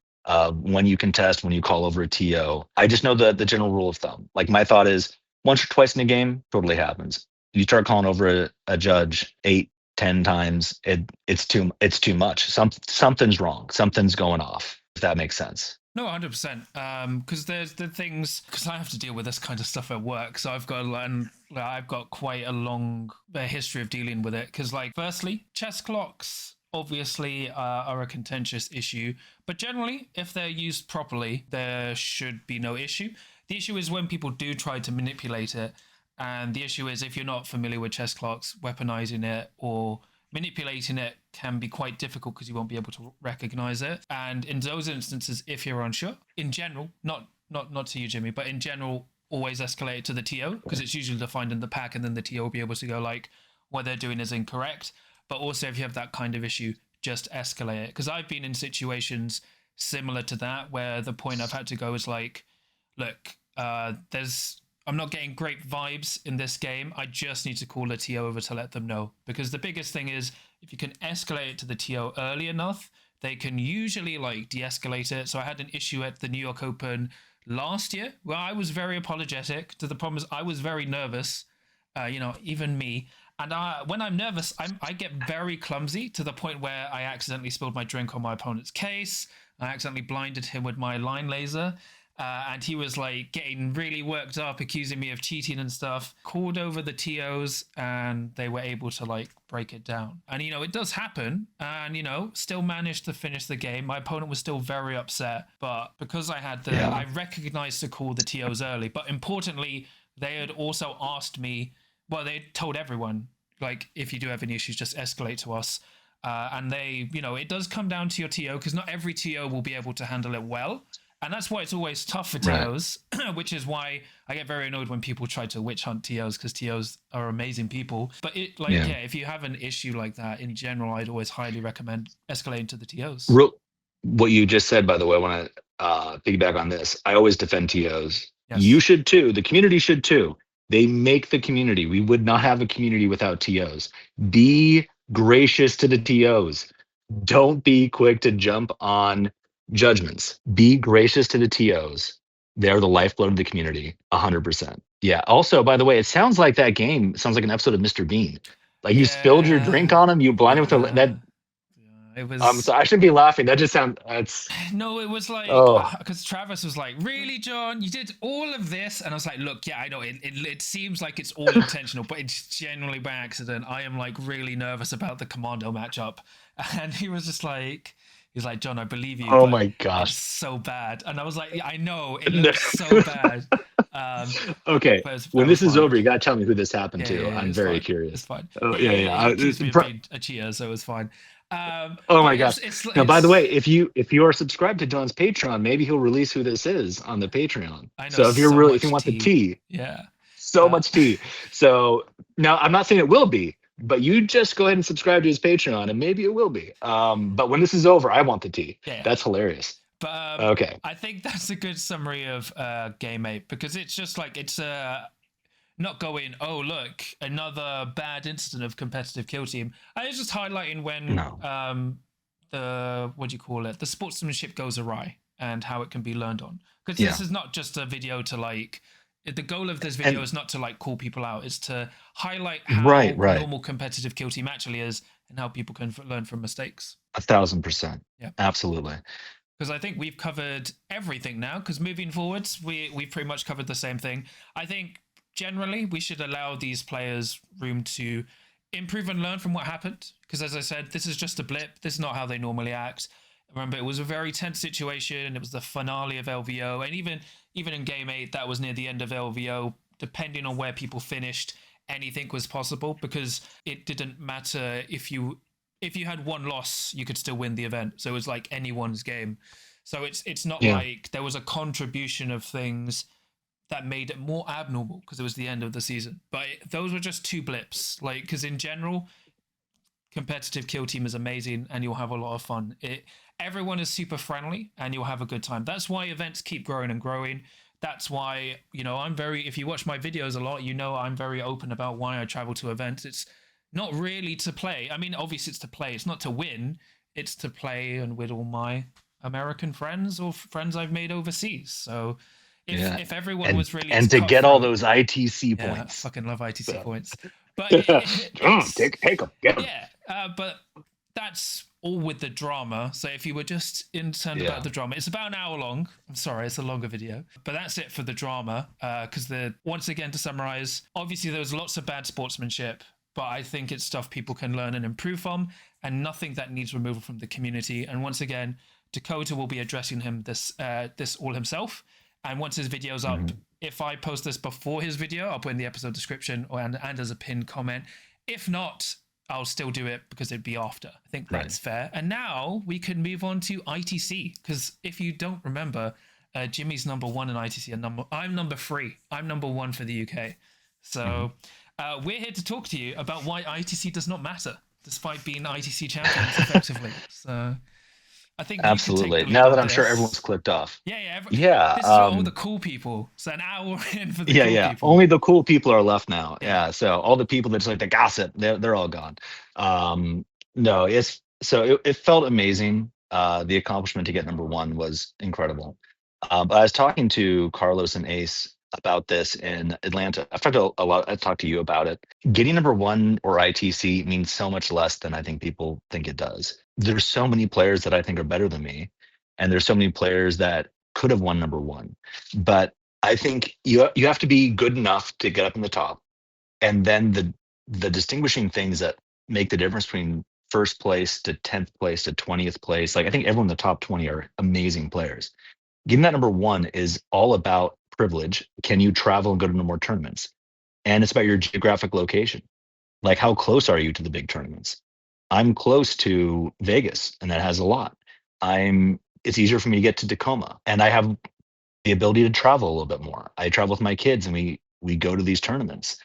When you contest, when you call over a TO, I just know the general rule of thumb. Like my thought is once or twice in a game, totally happens. You start calling over a judge 8, 10 times, it's too much. Something's wrong. Something's going off. If that makes sense. No, 100%. Because there's the things, because I have to deal with this kind of stuff at work. So I've got quite a long history of dealing with it. Because, like, firstly, chess clocks obviously are a contentious issue. But generally, if they're used properly, there should be no issue. The issue is when people do try to manipulate it. And the issue is if you're not familiar with chess clocks, weaponizing it or manipulating it can be quite difficult because you won't be able to recognize it. And in those instances, if you're unsure, in general, not to you, Jimmy, but in general, always escalate it to the TO because it's usually defined in the pack, and then the TO will be able to go like, what they're doing is incorrect. But also if you have that kind of issue, just escalate it. Because I've been in situations similar to that where the point I've had to go is like, look, I'm not getting great vibes in this game. I just need to call the TO over to let them know. Because the biggest thing is if you can escalate it to the TO early enough, they can usually like de-escalate it. So I had an issue at the New York Open last year where I was very apologetic to the problem is I was very nervous, even me. And when I'm nervous, I get very clumsy to the point where I accidentally spilled my drink on my opponent's case. I accidentally blinded him with my line laser. And he was like getting really worked up, accusing me of cheating and stuff. Called over the TOs and they were able to like break it down. And, it does happen. And, still managed to finish the game. My opponent was still very upset. But because I had I recognized to call the TOs early. But importantly, they had also asked me, well, they told everyone, like, if you do have any issues, just escalate to us. And they, it does come down to your TO because not every TO will be able to handle it well. And that's why it's always tough for TOs, right. Which is why I get very annoyed when people try to witch hunt TOs because TOs are amazing people. But if you have an issue like that in general, I'd always highly recommend escalating to the TOs. What you just said, by the way, I want to piggyback on this. I always defend TOs. Yes. You should too. The community should too. They make the community. We would not have a community without TOs. Be gracious to the TOs. Don't be quick to jump on judgments. Be gracious to the TOs. They're the lifeblood of the community, 100%. Yeah. Also, by the way, it sounds like that game sounds like an episode of Mr. Bean. Like you spilled your drink on him, you blinded with that. It was. So I shouldn't be laughing. That just sounds. No, it was like because Travis was like, "Really, John? You did all of this?" And I was like, "Look, yeah, I know it seems like it's all intentional, but it's generally by accident. I am like really nervous about the Commando matchup." And he was just like. He's like, John, I believe you. Oh my gosh. It's so bad. And I was like, I know, it looks so bad. Okay. When this is over, you got to tell me who this happened to. Yeah, I'm very curious. It's fine. Oh, yeah. It's being a cheater, so it's fine. Oh my gosh. Now, by the way, if you are subscribed to John's Patreon, maybe he'll release who this is on the Patreon. I know. So if you want the tea. Yeah. So much tea. So now I'm not saying it will be. But you just go ahead and subscribe to his Patreon, and maybe it will be. But when this is over, I want the tea. Yeah. That's hilarious. But okay, I think that's a good summary of Game 8 because it's just like it's not going. Oh, look, another bad incident of competitive Kell Team. I was just highlighting when the sportsmanship goes awry and how it can be learned on. Because this is not just a video to like The goal of this video is not to like call people out. It's to highlight Right, how right. normal competitive Kill Team actually is and how people can learn from mistakes. 1,000%. Yeah. Absolutely. Because I think we've covered everything now. Because moving forwards, we've pretty much covered the same thing. I think generally we should allow these players room to improve and learn from what happened. Because as I said, this is just a blip. This is not how they normally act. Remember, it was a very tense situation. It was the finale of LVO, and even in Game 8, that was near the end of LVO. Depending on where people finished, anything was possible because it didn't matter if you had one loss, you could still win the event. So it was like anyone's game. So it's not like there was a contribution of things that made it more abnormal because it was the end of the season. But those were just two blips. Like, because in general, competitive Kill Team is amazing and you'll have a lot of fun. Everyone is super friendly and you'll have a good time. That's why events keep growing and growing. That's why, if you watch my videos a lot, I'm very open about why I travel to events. It's not really to play. I mean, obviously it's to play. It's not to win. It's to play and with all my American friends or friends I've made overseas. So if everyone was really and to get all those ITC points. I fucking love ITC points. But take them, get them. Yeah, but that's all with the drama. So if you were just concerned about the drama, it's about an hour long. I'm sorry, it's a longer video, but that's it for the drama. Because once again, to summarize, obviously there was lots of bad sportsmanship, but I think it's stuff people can learn and improve from, and nothing that needs removal from the community. And once again, Dakota will be addressing this all himself. And once his video's up, if I post this before his video, I'll put in the episode description and as a pinned comment. If not, I'll still do it because it'd be after. I think that's fair. And now we can move on to ITC, because if you don't remember, Jimmy's number 1 in ITC, and I'm number 3. I'm number 1 for the UK. So we're here to talk to you about why ITC does not matter, despite being ITC champions effectively. So I think absolutely. Now that I'm sure everyone's clicked off. Yeah. This is for all the cool people. So an hour in for the cool people. Only the cool people are left now. Yeah. So all the people that just like the gossip, they're all gone. No, it felt amazing. The accomplishment to get number 1 was incredible. But I was talking to Carlos and Ace about this in Atlanta. I've talked a lot. I talked to you about it. Getting number 1 or ITC means so much less than I think people think it does. There's so many players that I think are better than me, and there's so many players that could have won number 1. But I think you have to be good enough to get up in the top, and then the distinguishing things that make the difference between first place to 10th place to 20th place. Like I think everyone in the top 20 are amazing players. Getting that number 1 is all about privilege. Can you travel and go to more tournaments? And it's about your geographic location. Like how close are you to the big tournaments? I'm close to Vegas, and that has a lot. It's easier for me to get to Tacoma, and I have the ability to travel a little bit more. I travel with my kids, and we go to these tournaments.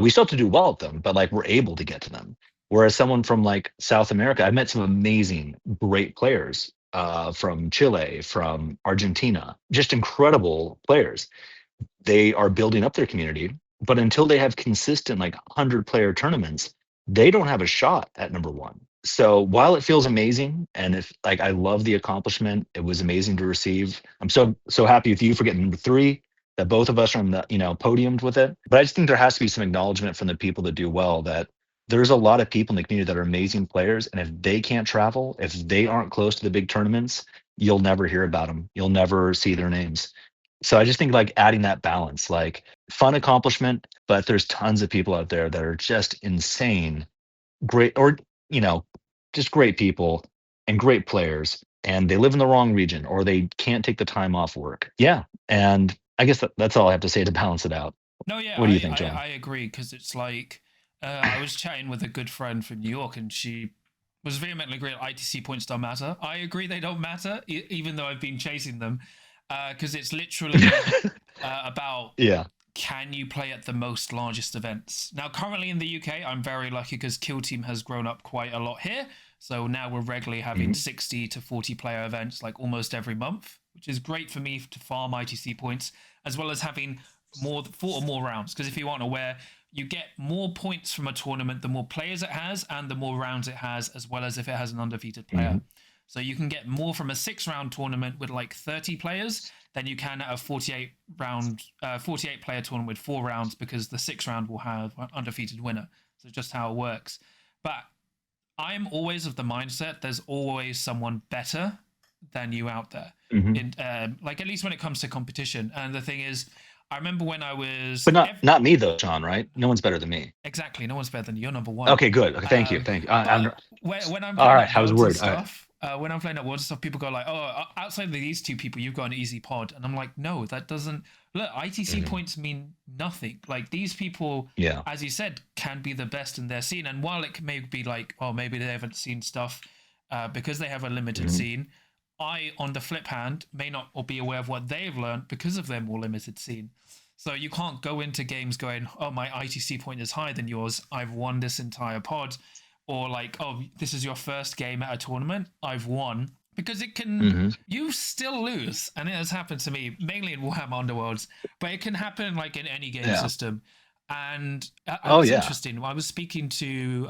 We still have to do well at them, but like we're able to get to them. Whereas someone from like South America, I've met some amazing, great players from Chile, from Argentina, just incredible players. They are building up their community, but until they have consistent like 100-player tournaments, they don't have a shot at number 1. So while it feels amazing, and if like I love the accomplishment, it was amazing to receive. I'm so happy with you for getting number 3. That both of us are on the podiumed with it. But I just think there has to be some acknowledgement from the people that do well that there's a lot of people in the community that are amazing players, and if they can't travel, if they aren't close to the big tournaments, you'll never hear about them. You'll never see their names. So I just think like adding that balance, like fun accomplishment, but there's tons of people out there that are just insane, great, or just great people and great players, and they live in the wrong region or they can't take the time off work. Yeah, and I guess that's all I have to say to balance it out. No, yeah, what do you think, John? I agree, because it's like I was chatting with a good friend from New York, and she was vehemently agree ITC points don't matter. I agree they don't matter, even though I've been chasing them, because it's literally about can you play at the most largest events. Now, currently in the UK, I'm very lucky because Kill Team has grown up quite a lot here. So now we're regularly having 60 to 40 player events like almost every month, which is great for me to farm ITC points, as well as having 4 or more rounds. Because if you aren't aware, you get more points from a tournament the more players it has and the more rounds it has, as well as if it has an undefeated player. So you can get more from a 6-round tournament with like 30 players than you can at a 48 player tournament with 4 rounds, because the 6th round will have an undefeated winner. So just how it works. But I'm always of the mindset there's always someone better than you out there. Like, at least when it comes to competition. And the thing is, I remember when I was... But not me though, Sean, right? No one's better than me. Exactly. No one's better than you. You're number one. Okay, good. Okay, thank you. When I'm all playing right, I was worried. stuff, when I'm playing at Worlds and stuff, people go like, oh, outside of these 2 people, you've got an easy pod. And I'm like, no, that doesn't... Look, ITC points mean nothing. Like, these people, as you said, can be the best in their scene. And while it may be like, oh, maybe they haven't seen stuff because they have a limited scene, I, on the flip hand, may not be aware of what they've learned because of their more limited scene. So you can't go into games going, oh, my ITC point is higher than yours, I've won this entire pod. Or like, oh, this is your first game at a tournament, I've won. Because it can, you still lose. And it has happened to me, mainly in Warhammer Underworlds, but it can happen like in any game system. And it was interesting. I was speaking to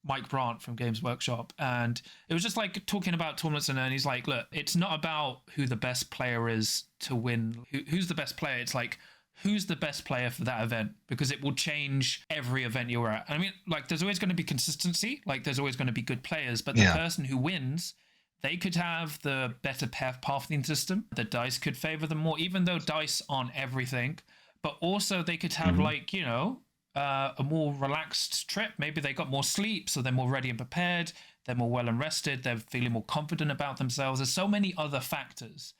Mike Brandt from Games Workshop, and it was just like talking about tournaments, and he's like, look, it's not about who the best player is to win. Who's the best player? It's like, who's the best player for that event, because it will change every event you're at. I mean, like, there's always going to be consistency, like there's always going to be good players, but the person who wins, they could have the better pathing system. The dice could favor them more, even though dice aren't everything, but also they could have like, you know, a more relaxed trip. Maybe they got more sleep, so they're more ready and prepared, they're more well and rested, they're feeling more confident about themselves. There's so many other factors.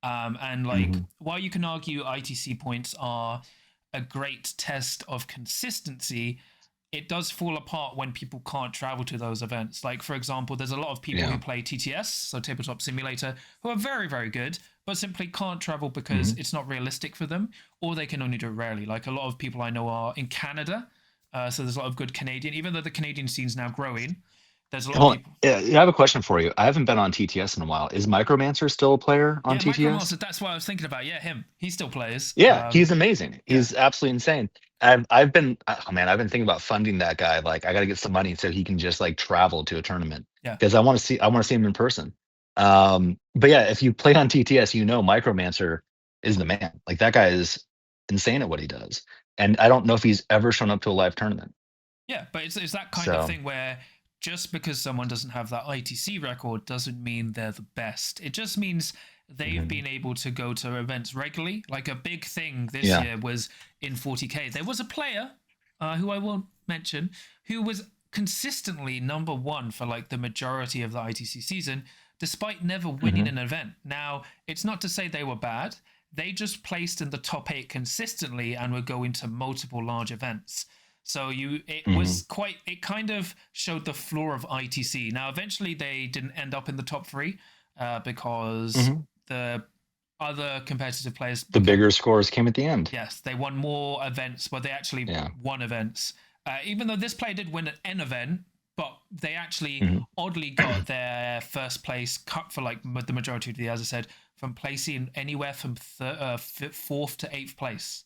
And like, while you can argue ITC points are a great test of consistency, it does fall apart when people can't travel to those events. Like, for example, there's a lot of people who play TTS, so Tabletop Simulator, who are very, very good, but simply can't travel because it's not realistic for them, or they can only do it rarely. Like, a lot of people I know are in Canada, so there's a lot of good Canadian, even though the Canadian scene's now growing. There's a lot of people. Yeah, I have a question for you. I haven't been on TTS in a while. Is Micromancer still a player on TTS? Micromancer, that's what I was thinking about. Yeah, him. He still plays. Yeah, he's amazing. He's absolutely insane. I've been thinking about funding that guy. Like, I got to get some money so he can just like travel to a tournament. Yeah. Because I want to see him in person. But yeah, if you play on TTS, you know Micromancer is the man. Like, that guy is insane at what he does. And I don't know if he's ever shown up to a live tournament. Yeah, but it's that kind of thing where just because someone doesn't have that ITC record doesn't mean they're the best. It just means they've been able to go to events regularly. Like, a big thing this year was in 40K. There was a player who I won't mention who was consistently number 1 for like the majority of the ITC season, despite never winning an event. Now, it's not to say they were bad. They just placed in the top 8 consistently and were going to multiple large events. So it kind of showed the floor of ITC. Now, eventually they didn't end up in the top 3 because the other competitive players... The bigger scores came at the end. Yes, they won more events, but they actually won events. Even though this player did win an event, but they actually oddly got their first place cut for like the majority of the year, as I said, from placing anywhere from 4th to 8th place.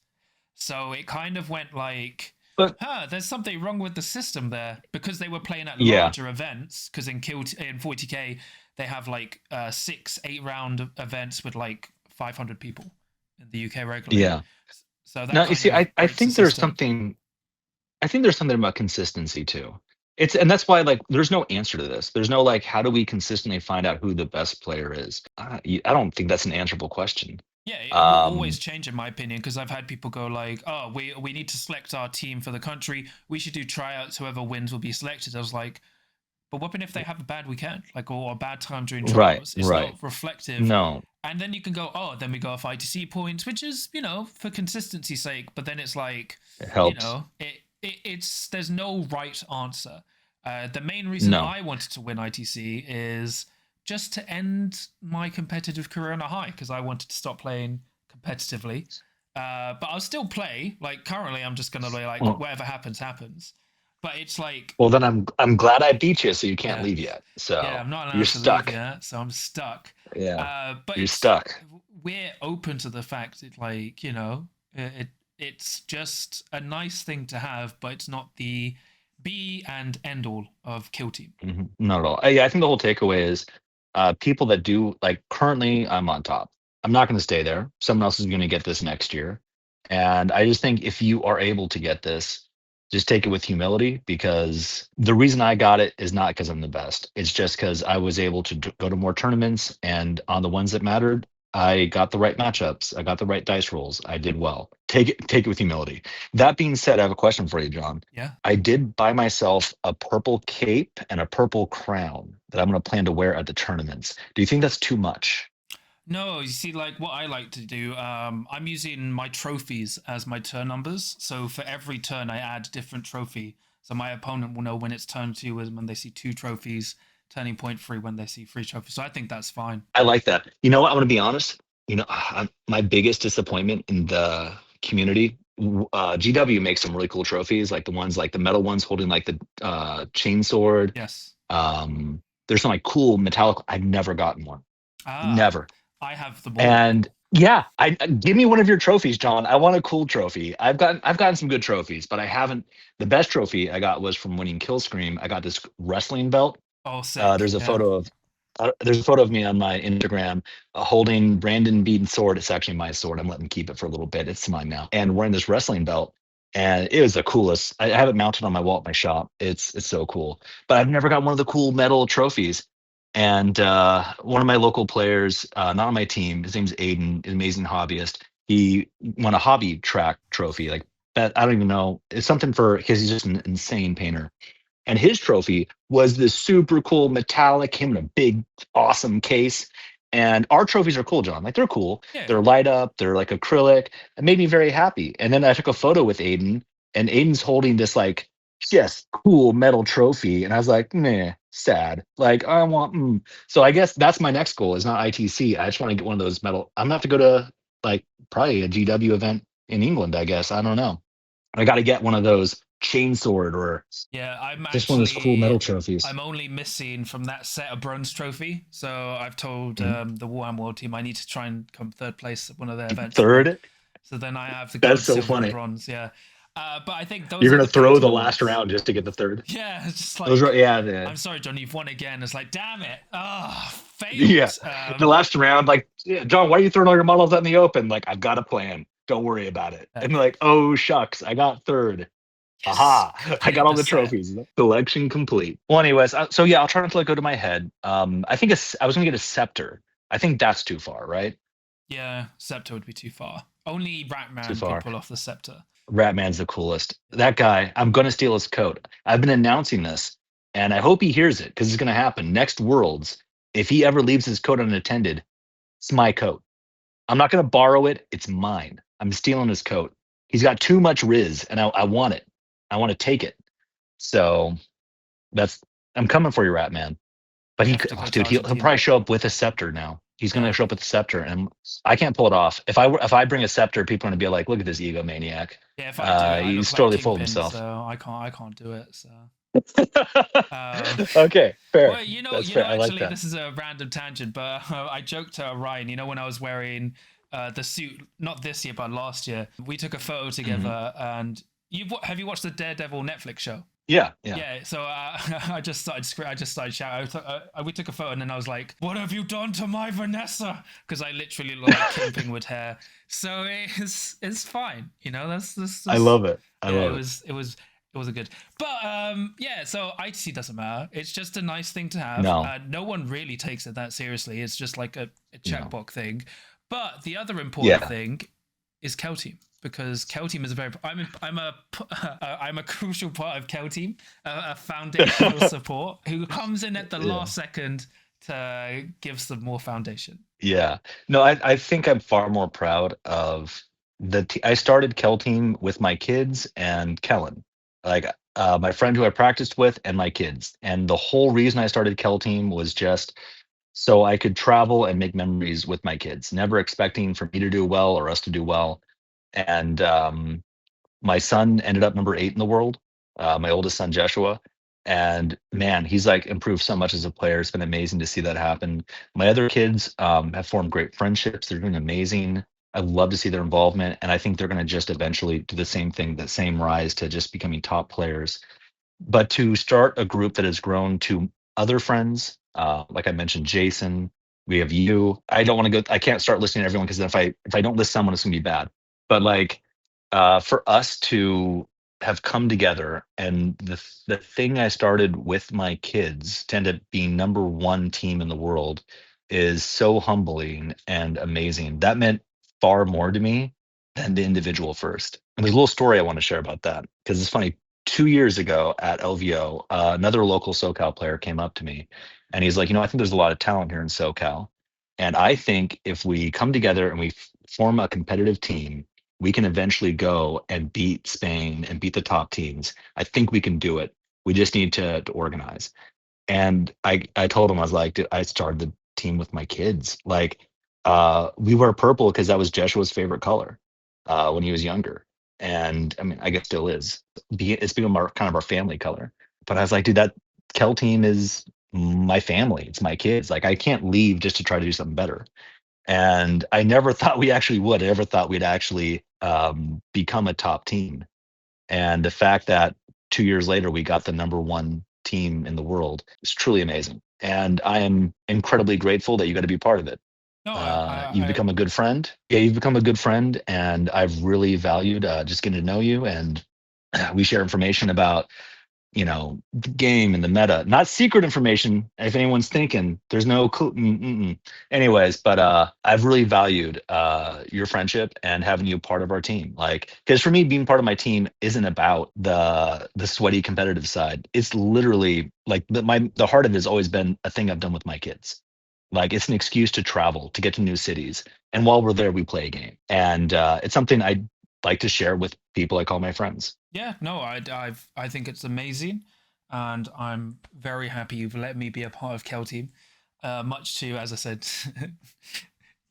So it kind of went like... But there's something wrong with the system there, because they were playing at larger events. Because in 40K, they have like 6-8 round events with like 500 people in the UK regularly. Yeah. So now you see, I think there's something. I think there's something about consistency too. And that's why, like, there's no answer to this. There's no like, how do we consistently find out who the best player is? I don't think that's an answerable question. Yeah, it will always change, in my opinion, because I've had people go like, oh, we need to select our team for the country. We should do tryouts. Whoever wins will be selected. I was like, but what if they have a bad weekend, like, or a bad time during trials? It's not reflective. No. And then you can go, oh, then we go off ITC points, which is, you know, for consistency's sake. But then it's like, it helps. You know, it's there's no right answer. The main reason I wanted to win ITC is just to end my competitive career on a high, because I wanted to stop playing competitively. But I'll still play. Like, currently, I'm just gonna be like, whatever happens, happens. But it's like, well, then I'm glad I beat you, so you can't leave yet. So I'm not allowed you're to stuck. leave yet, so I'm stuck. Yeah, but you're stuck. We're open to the fact that, like, you know, it's just a nice thing to have, but it's not the be and end all of Kell Team. Not at all. Yeah, I think the whole takeaway is, people that do like currently I'm on top. I'm not going to stay there. Someone else is going to get this next year. And I just think if you are able to get this, just take it with humility, because the reason I got it is not because I'm the best. It's just because I was able to go to more tournaments, and on the ones that mattered, I got the right matchups. I got the right dice rolls. I did well. Take it with humility. That being said, I have a question for you, John. Yeah. I did buy myself a purple cape and a purple crown that I'm going to plan to wear at the tournaments. Do you think that's too much? No, you see, like what I like to do, I'm using my trophies as my turn numbers. So for every turn, I add different trophy. So my opponent will know when it's turn 2 is when they see 2 trophies, turning point 3 when they see 3 trophies. So I think that's fine. I like that. You know what? I'm going to be honest. My biggest disappointment in the community, GW makes some really cool trophies, like the ones like the metal ones holding like the chainsword. Yes. There's some like cool metallic. I've never gotten one. Never. I have the ball. And yeah, I give me one of your trophies, John. I want a cool trophy. I've gotten some good trophies, but I haven't. The best trophy I got was from winning Kill Scream. I got this wrestling belt. Oh, sick. There's a photo of me on my Instagram holding Brandon Beaton's sword. It's actually my sword. I'm letting him keep it for a little bit. It's mine now. And wearing this wrestling belt, and it was the coolest. I have it mounted on my wall at my shop. It's so cool. But I've never got one of the cool metal trophies. And one of my local players, not on my team, his name's Aiden, an amazing hobbyist. He won a hobby track trophy. Like that, I don't even know. It's something because he's just an insane painter. And his trophy was this super cool metallic, him in a big, awesome case. And our trophies are cool, John. Like they're cool. Yeah. They're light up. They're like acrylic. It made me very happy. And then I took a photo with Aiden, and Aiden's holding this like just cool metal trophy, and I was like, meh, sad. Like I want. So I guess that's my next goal. Is not ITC. I just want to get one of those metal. I'm gonna have to go to like probably a GW event in England. I guess I don't know. I got to get one of those chainsword or I'm just one of those cool metal trophies. I'm only missing from that set a bronze trophy. So I've told the Warhammer World team I need to try and come third place at one of their events. Third. So then I have the gold, That's so silver, funny. And bronze. Yeah. But I think those you're are gonna the throw the ones. last round just to get the third. Yeah, it's just like those are, yeah. I'm sorry, John, you've won again. It's like, damn it. Failed. Yeah. The last round, like, yeah, John, why are you throwing all your models out in the open? Like, I've got a plan. Don't worry about it. And they're like, oh shucks, I got third. Yes. Aha! I got all the trophies. Selection complete. Well, anyways, so yeah, I'll try not to let go to my head. I think I was gonna get a scepter. I think that's too far, right? Yeah, scepter would be too far. Only Ratman could pull off the scepter. Ratman's the coolest. That guy, I'm gonna steal his coat. I've been announcing this, and I hope he hears it because it's gonna happen. Next Worlds, if he ever leaves his coat unattended, it's my coat. I'm not gonna borrow it. It's mine. I'm stealing his coat. He's got too much Riz, and I want it. I want to take it. So I'm coming for you, Ratman. But he'll probably show up with a scepter now. He's gonna show up with a scepter, and I can't pull it off. If I bring a scepter, people are gonna be like, "Look at this egomaniac." Yeah, if I do he's totally full of himself. So I can't do it. So. Okay, fair. Well, fair. actually, this is a random tangent, but I joked to Ryan. When I was wearing the suit, not this year, but last year, we took a photo together, and have you watched the Daredevil Netflix show? Yeah. So I just started shouting. We took a photo, and then I was like, "What have you done to my Vanessa?" Because I literally look like Kingpin with hair. So it's fine. That's I love it. It was a good. But so ITC doesn't matter. It's just a nice thing to have. No one really takes it that seriously. It's just like a checkbox thing. But the other important thing is Kell Team. Because Kell Team is I'm a crucial part of Kell Team, a foundational support who comes in at the last second to give some more foundation. Yeah, no, I think I'm far more proud of I started Kell Team with my kids and Kellen, like my friend who I practiced with, and my kids. And the whole reason I started Kell Team was just so I could travel and make memories with my kids, never expecting for me to do well or us to do well. And my son ended up number 8 in the world, my oldest son, Joshua. And man, he's like improved so much as a player. It's been amazing to see that happen. My other kids have formed great friendships. They're doing amazing. I love to see their involvement. And I think they're going to just eventually do the same thing, the same rise to just becoming top players. But to start a group that has grown to other friends. Like I mentioned, Jason. We have you. I don't want to go. I can't start listing everyone because if I don't list someone, it's gonna be bad. But like, for us to have come together, and the thing I started with my kids to end up being number one team in the world is so humbling and amazing. That meant far more to me than the individual first. And there's a little story I want to share about that because it's funny. 2 years ago at LVO, another local SoCal player came up to me and he's like, I think there's a lot of talent here in SoCal. And I think if we come together and we form a competitive team, we can eventually go and beat Spain and beat the top teams. I think we can do it. We just need to organize. And I told him, I was like, dude, I started the team with my kids. Like, we wear purple because that was Joshua's favorite color when he was younger. And I mean, I guess still is. It's become kind of our family color. But I was like, dude, that Kell team is my family. It's my kids. Like, I can't leave just to try to do something better. And I never thought we actually would. I never thought we'd actually become a top team. And the fact that 2 years later we got the number one team in the world is truly amazing. And I am incredibly grateful that you got to be part of it. No, You've become a good friend. Yeah, you've become a good friend, and I've really valued just getting to know you. And we share information about the game and the meta. Not secret information. If anyone's thinking, there's no. Anyways, but I've really valued your friendship and having you part of our team. Like, because for me, being part of my team isn't about the sweaty competitive side. It's literally like the heart of it has always been a thing I've done with my kids. Like, it's an excuse to travel, to get to new cities, and while we're there, we play a game, and it's something I like to share with people I call my friends. Yeah, no, I think it's amazing, and I'm very happy you've let me be a part of Kell Team. Much to, as I said,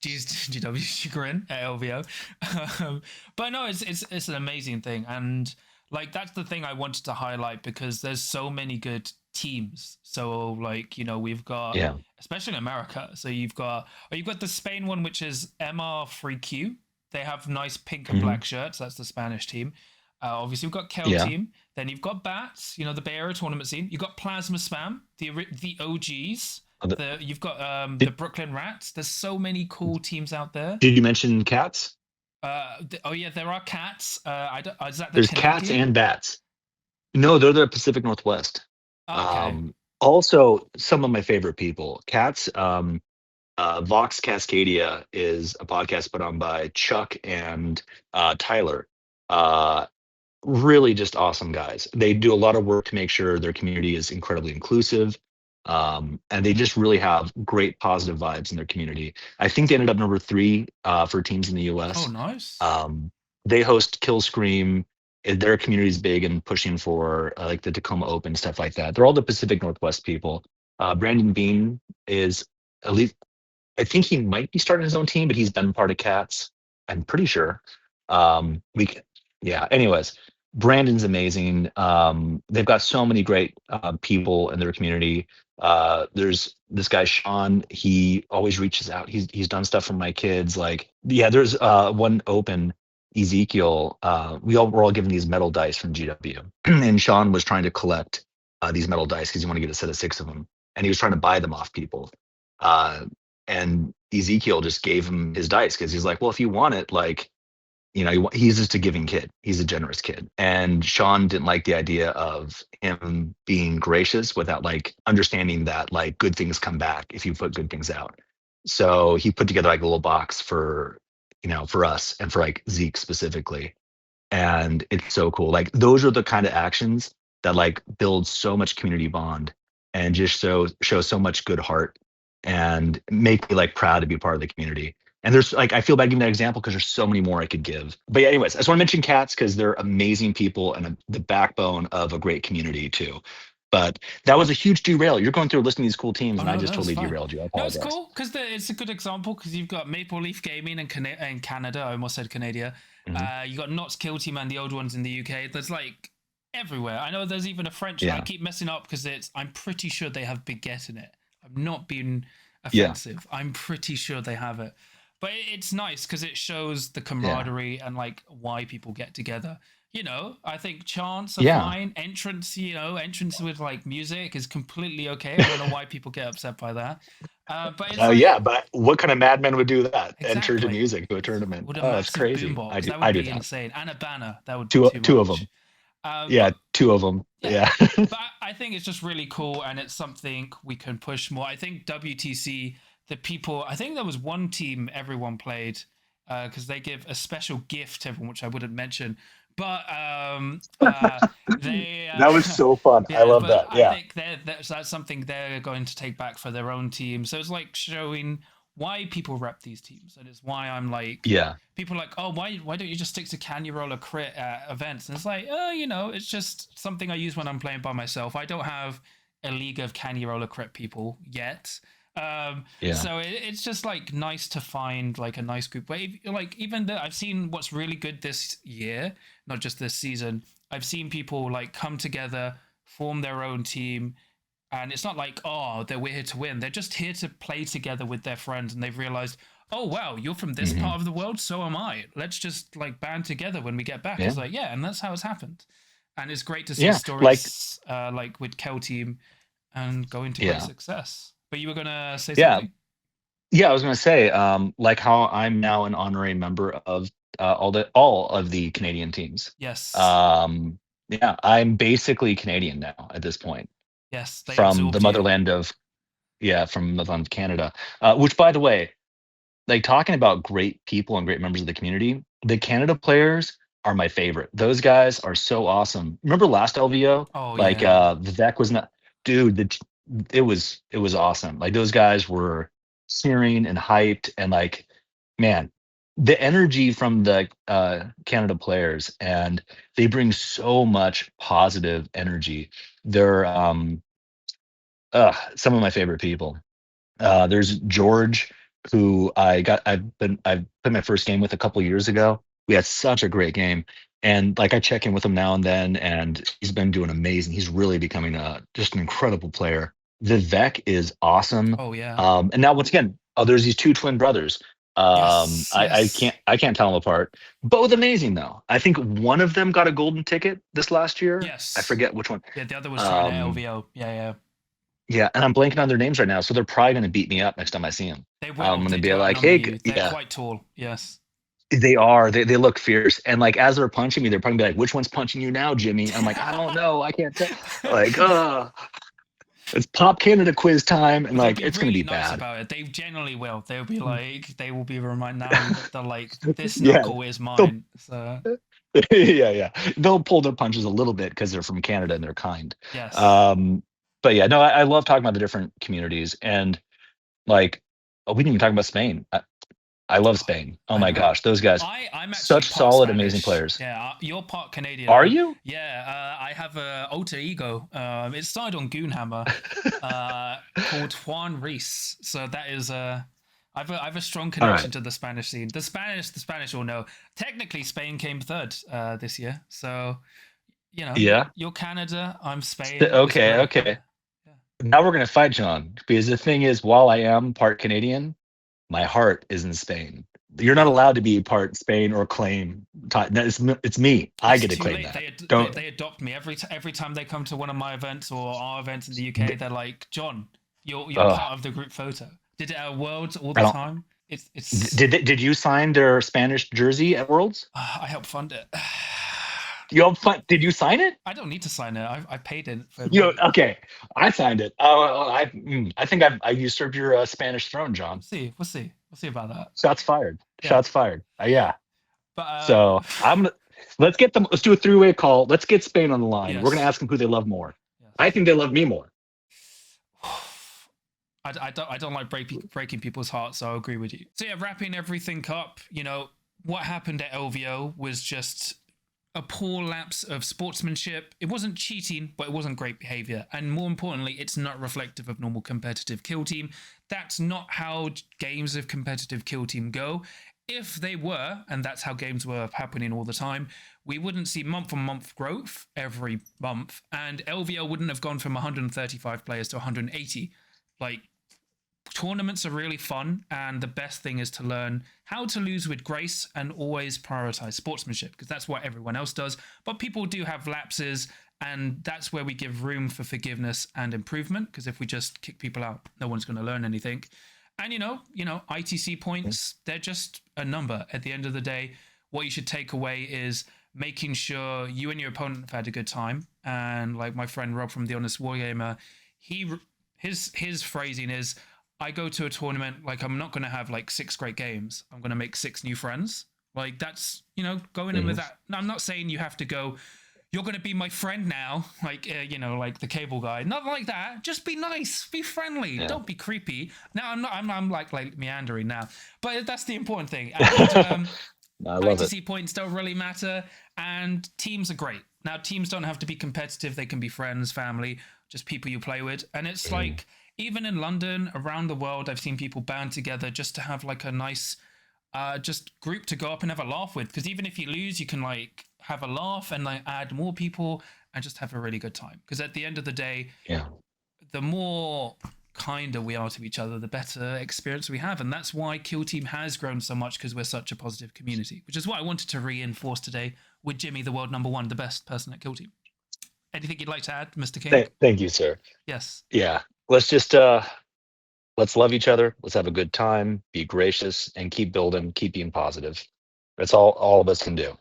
GW chagrin at LVO, but no, it's an amazing thing, and like that's the thing I wanted to highlight because there's so many good teams. So like we've got, Yeah. especially in America. So you've got the Spain one, which is MR3Q. They have nice pink and Hmm. black shirts. That's the Spanish team. Obviously, we've got Kell Yeah. Team. Then you've got Bats, the Bay Area tournament scene. You've got Plasma Spam, the OGs. You've got the Did, Brooklyn Rats. There's so many cool teams out there. did you mention cats? Oh yeah, there are Cats. Is that the There's cats Canadian? and bats. No, they're the Pacific Northwest. Oh, okay. Also, some of my favorite people. Cats. Vox Cascadia is a podcast put on by Chuck and Tyler. Uh, Really just awesome guys. They do a lot of work to make sure their community is incredibly inclusive. And they just really have great positive vibes in their community. I think they ended up number three for teams in the Oh, US. nice. They host Kill Scream. Their community is big and pushing for like the Tacoma Open, stuff like that. They're all the Pacific Northwest people. Brandon Bean is at least, I think he might be starting his own team, but he's been part of Cats. I'm pretty sure. We, yeah. Anyways, Brandon's amazing. They've got so many great people in their community. There's this guy Sean. He always reaches out. He's done stuff for my kids. Like, yeah, there's one open Ezekiel. We're all given these metal dice from GW, and Sean was trying to collect these metal dice because he wanted to get a set of 6 of them, and he was trying to buy them off people. Uh, and Ezekiel just gave him his dice because he's like, well, if you want it, like, he's just a giving kid. He's a generous kid. And Sean didn't like the idea of him being gracious without like understanding that like good things come back if you put good things out. So he put together like a little box for us and for like Zeke specifically. And it's so cool. Like, those are the kind of actions that like build so much community bond and just show so much good heart and make me like proud to be part of the community. And there's like, I feel bad giving that example because there's so many more I could give. But yeah, anyways, I just want to mention cats because they're amazing people and the backbone of a great community too. But that was a huge derail. You're going through listing these cool teams, Oh and I no, just no, it's totally fine. derailed you. I No, it's apologize. cool because it's a good example because you've got Maple Leaf Gaming and Canada. I almost said Canada. Mhm. You got Knott's Kill Team and the old ones in the UK. There's like everywhere. I know there's even a French. I Yeah. keep messing up because I'm pretty sure they have Baguette in it. I'm not being Yeah. offensive. I'm pretty sure they have it. But it's nice because it shows the Yeah. camaraderie and like why people get together. I think chants are Yeah. fine. Entrance with like music is completely okay. I don't know why people get upset by that. But it's Oh like, yeah, but what kind of madman would do that? Enter to exactly. music to a tournament? With a Oh, that's massive crazy. boombox, that I would do be that. insane. And a banner, that would be Two too two of much. them. Yeah, But two of them. yeah, Yeah. but I think it's just really cool, and it's something we can push more. I think WTC, I think there was one team everyone played because they give a special gift to everyone, which I wouldn't mention. But they, That was so fun. I yeah, love but that. I Yeah. think that's something they're going to take back for their own team. So it's like showing why people rep these teams, and it's why I'm like, Yeah. people are like, oh, why don't you just stick to can you roll a crit at events? And it's like, it's just something I use when I'm playing by myself. I don't have a league of can you roll a crit people yet. Yeah. So it's just like nice to find like a nice group. But like even I've seen what's really good this year, not just this season. I've seen people like come together, form their own team, and it's not like, oh, we're here to win. They're just here to play together with their friends, and they've realized, oh wow, you're from this Hmm. part of the world, so am I. Let's just like band together when we get back. Yeah. It's like, yeah, and that's how it's happened. And it's great to see Yeah. Like, stories like with Kell Team and go into great yeah. success. But you were gonna say Yeah. something? Yeah, I was gonna say, like how I'm now an honorary member of all of the Canadian teams. Yes, Um, yeah, I'm basically Canadian now at this point yes, they from the absorbed you. motherland of from the motherland of Canada. Which, by the way, like talking about great people and great members of the community, the Canada players are my favorite. Those guys are so awesome. Remember last LVO? Oh Like yeah. Vivek was not, dude. It was awesome. Like those guys were cheering and hyped, and like, man, the energy from the Canada players, and they bring so much positive energy. They're some of my favorite people. There's George, who I've played my first game with a couple years ago. We had such a great game, and like I check in with him now and then, and he's been doing amazing. He's really becoming just an incredible player. Vivek is awesome, Oh yeah. and now once again, there's these two twin brothers. Yes, I yes, can't tell them apart. Both amazing though. I think one of them got a golden ticket this last year. I yes. forget which one. Yeah, the other was trying to Um, LVO. Yeah, yeah. yeah, and I'm blanking on their names right now, so they're probably going to beat me up next time I see them. They I'm will. going to They be do like, outnumber "Hey, you. They're yeah, quite tall. Yes. they are. They look fierce." And like as they're punching me, they're probably be like, "Which one's punching you now, Jimmy?" I'm like, "I don't know. I can't tell." Like, it's Pop Canada quiz time, and But they'll like be it's going to really be nice bad. about it. They generally will. They'll be like, they will be remind now that they're like, this Yeah, knuckle is they'll mine. So yeah. They'll pull their punches a little bit because they're from Canada and they're kind. yes. Um, but yeah, no, I love talking about the different communities, and like, we didn't even talk about Spain. I love Oh, Spain. Oh I my know. gosh, those guys, I'm actually such part solid, amazing Spanish. players. Yeah, you're part Canadian. Are you? I have a alter ego. It started on Goonhammer, called Juan Reese. So that is I have a strong All connection right. to the Spanish scene. The Spanish all know. Technically, Spain came third this year. So Yeah. you're Canada. I'm Spain. It's Okay. great. Okay. Yeah, yeah. Now we're gonna fight, John, because the thing is, while I am part Canadian, my heart is in Spain. You're not allowed to be part Spain or claim. No, it's me. I It's get to too claim late. that. They, Don't. they adopt me every time they come to one of my events or our events in the UK. th- They're like, John, you're Uh, part of the group photo. Did it at Worlds all I the don't. time. It's Did you sign their Spanish jersey at Worlds? I help fund it. You have fun. Did you sign it? I don't need to sign it. I paid it for You like. okay? I signed it. I think I usurped your Spanish throne, We'll John. see. We'll see. We'll see about that. Shots fired. Yeah, Shots fired. Yeah. but So I'm gonna let's get them. Let's do a three-way call. Let's get Spain on the line. We're gonna yes, ask them who they love more. I yes. think they love me more. I don't like breaking people's hearts, so I agree with you. So yeah, wrapping everything up, what happened at LVO was just a poor lapse of sportsmanship. It wasn't cheating, but it wasn't great behavior. And more importantly, it's not reflective of normal competitive kill team. That's not how games of competitive kill team go. If they were, and that's how games were happening all the time, we wouldn't see month on month growth every month, and LVO wouldn't have gone from 135 players to 180. Like, tournaments are really fun, and the best thing is to learn how to lose with grace and always prioritize sportsmanship, because that's what everyone else does. But people do have lapses, and that's where we give room for forgiveness and improvement, because if we just kick people out, no one's going to learn anything. And ITC points, they're just a number. At the end of the day, what you should take away is making sure you and your opponent have had a good time. And like my friend Rob from the Honest Wargamer, his phrasing is, I go to a tournament, like I'm not going to have like 6 great games. I'm going to make 6 new friends. Like that's, going in with that. Now, I'm not saying you have to go, you're going to be my friend now, like, like the cable guy. Not like that. Just be nice, be friendly. Yeah. Don't be creepy. Now I'm like meandering now, but that's the important thing. And, I love ITC it. points don't really matter, and teams are great. Now, teams don't have to be competitive. They can be friends, family, just people you play with. And it's like, even in London, around the world, I've seen people band together just to have like a nice just group to go up and have a laugh with. Because even if you lose, you can like have a laugh and like add more people and just have a really good time. Because at the end of the day, the more kinder we are to each other, the better experience we have. And that's why Kell Team has grown so much, because we're such a positive community, which is what I wanted to reinforce today with Jimmy, the world #1, the best person at Kell Team. Anything you'd like to add, Mr. King? Thank you, sir. Yes. Yeah. Let's just let's love each other. Let's have a good time, be gracious, and keep building, keep being positive. That's all of us can do.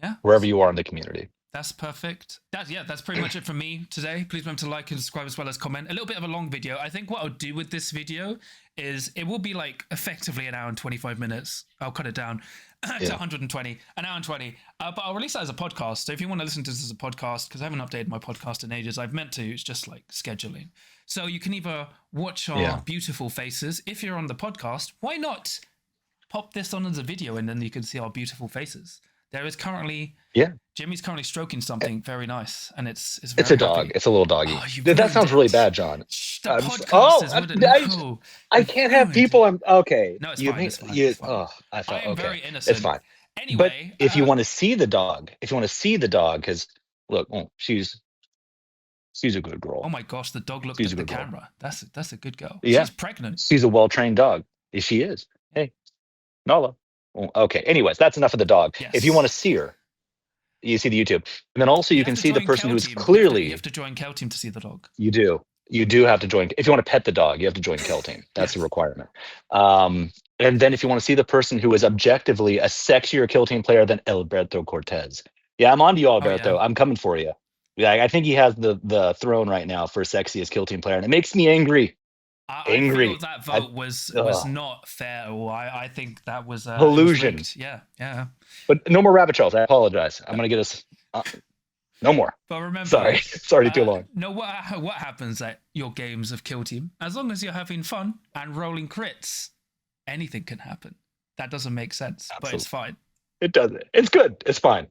Yeah. Wherever you are in the community. That's perfect. That's pretty much it from me today. Please remember to like and subscribe as well as comment. A little bit of a long video. I think what I'll do with this video is it will be like effectively an hour and 25 minutes. I'll cut it down to 120, an hour and 20. But I'll release that as a podcast. So if you want to listen to this as a podcast, because I haven't updated my podcast in ages, I've meant to. It's just like scheduling. So you can either watch our beautiful faces. If you're on the podcast, why not pop this on as a video and then you can see our beautiful faces. There is currently, Jimmy's currently stroking something very nice, and it's a dog. It's a little doggy. Oh, that sounds really bad, John. The podcast I can't have people. Okay. No, it's fine. It's fine. Oh, I thought, I'm very innocent. It's fine. Anyway, but if you want to see the dog, because look, she's a good girl. Oh my gosh, the dog looked at the camera. That's a good girl. Yeah. She's pregnant. She's a well-trained dog. She is. Hey, Nala. Okay. Anyways, that's enough of the dog. Yes. If you want to see her, you see the YouTube, and then also you can see the person who's clearly. You have to join Kell Team to see the dog. You do. You do have to join. If you want to pet the dog, you have to join Kell Team. That's a requirement. And then if you want to see the person who is objectively a sexier Kell Team player than Alberto Cortez. Yeah, I'm on to you, Alberto. I'm coming for you. Yeah, I think he has the throne right now for sexiest Kell Team player, and it makes me angry. I feel that vote was not fair. I think that was collusion. Yeah. But no more rabbit trails. I apologize. I'm gonna get us. No more. But remember, sorry too long. No, what happens at your games of Kell Team? As long as you're having fun and rolling crits, anything can happen. That doesn't make sense, but it's fine. It doesn't. It's good. It's fine.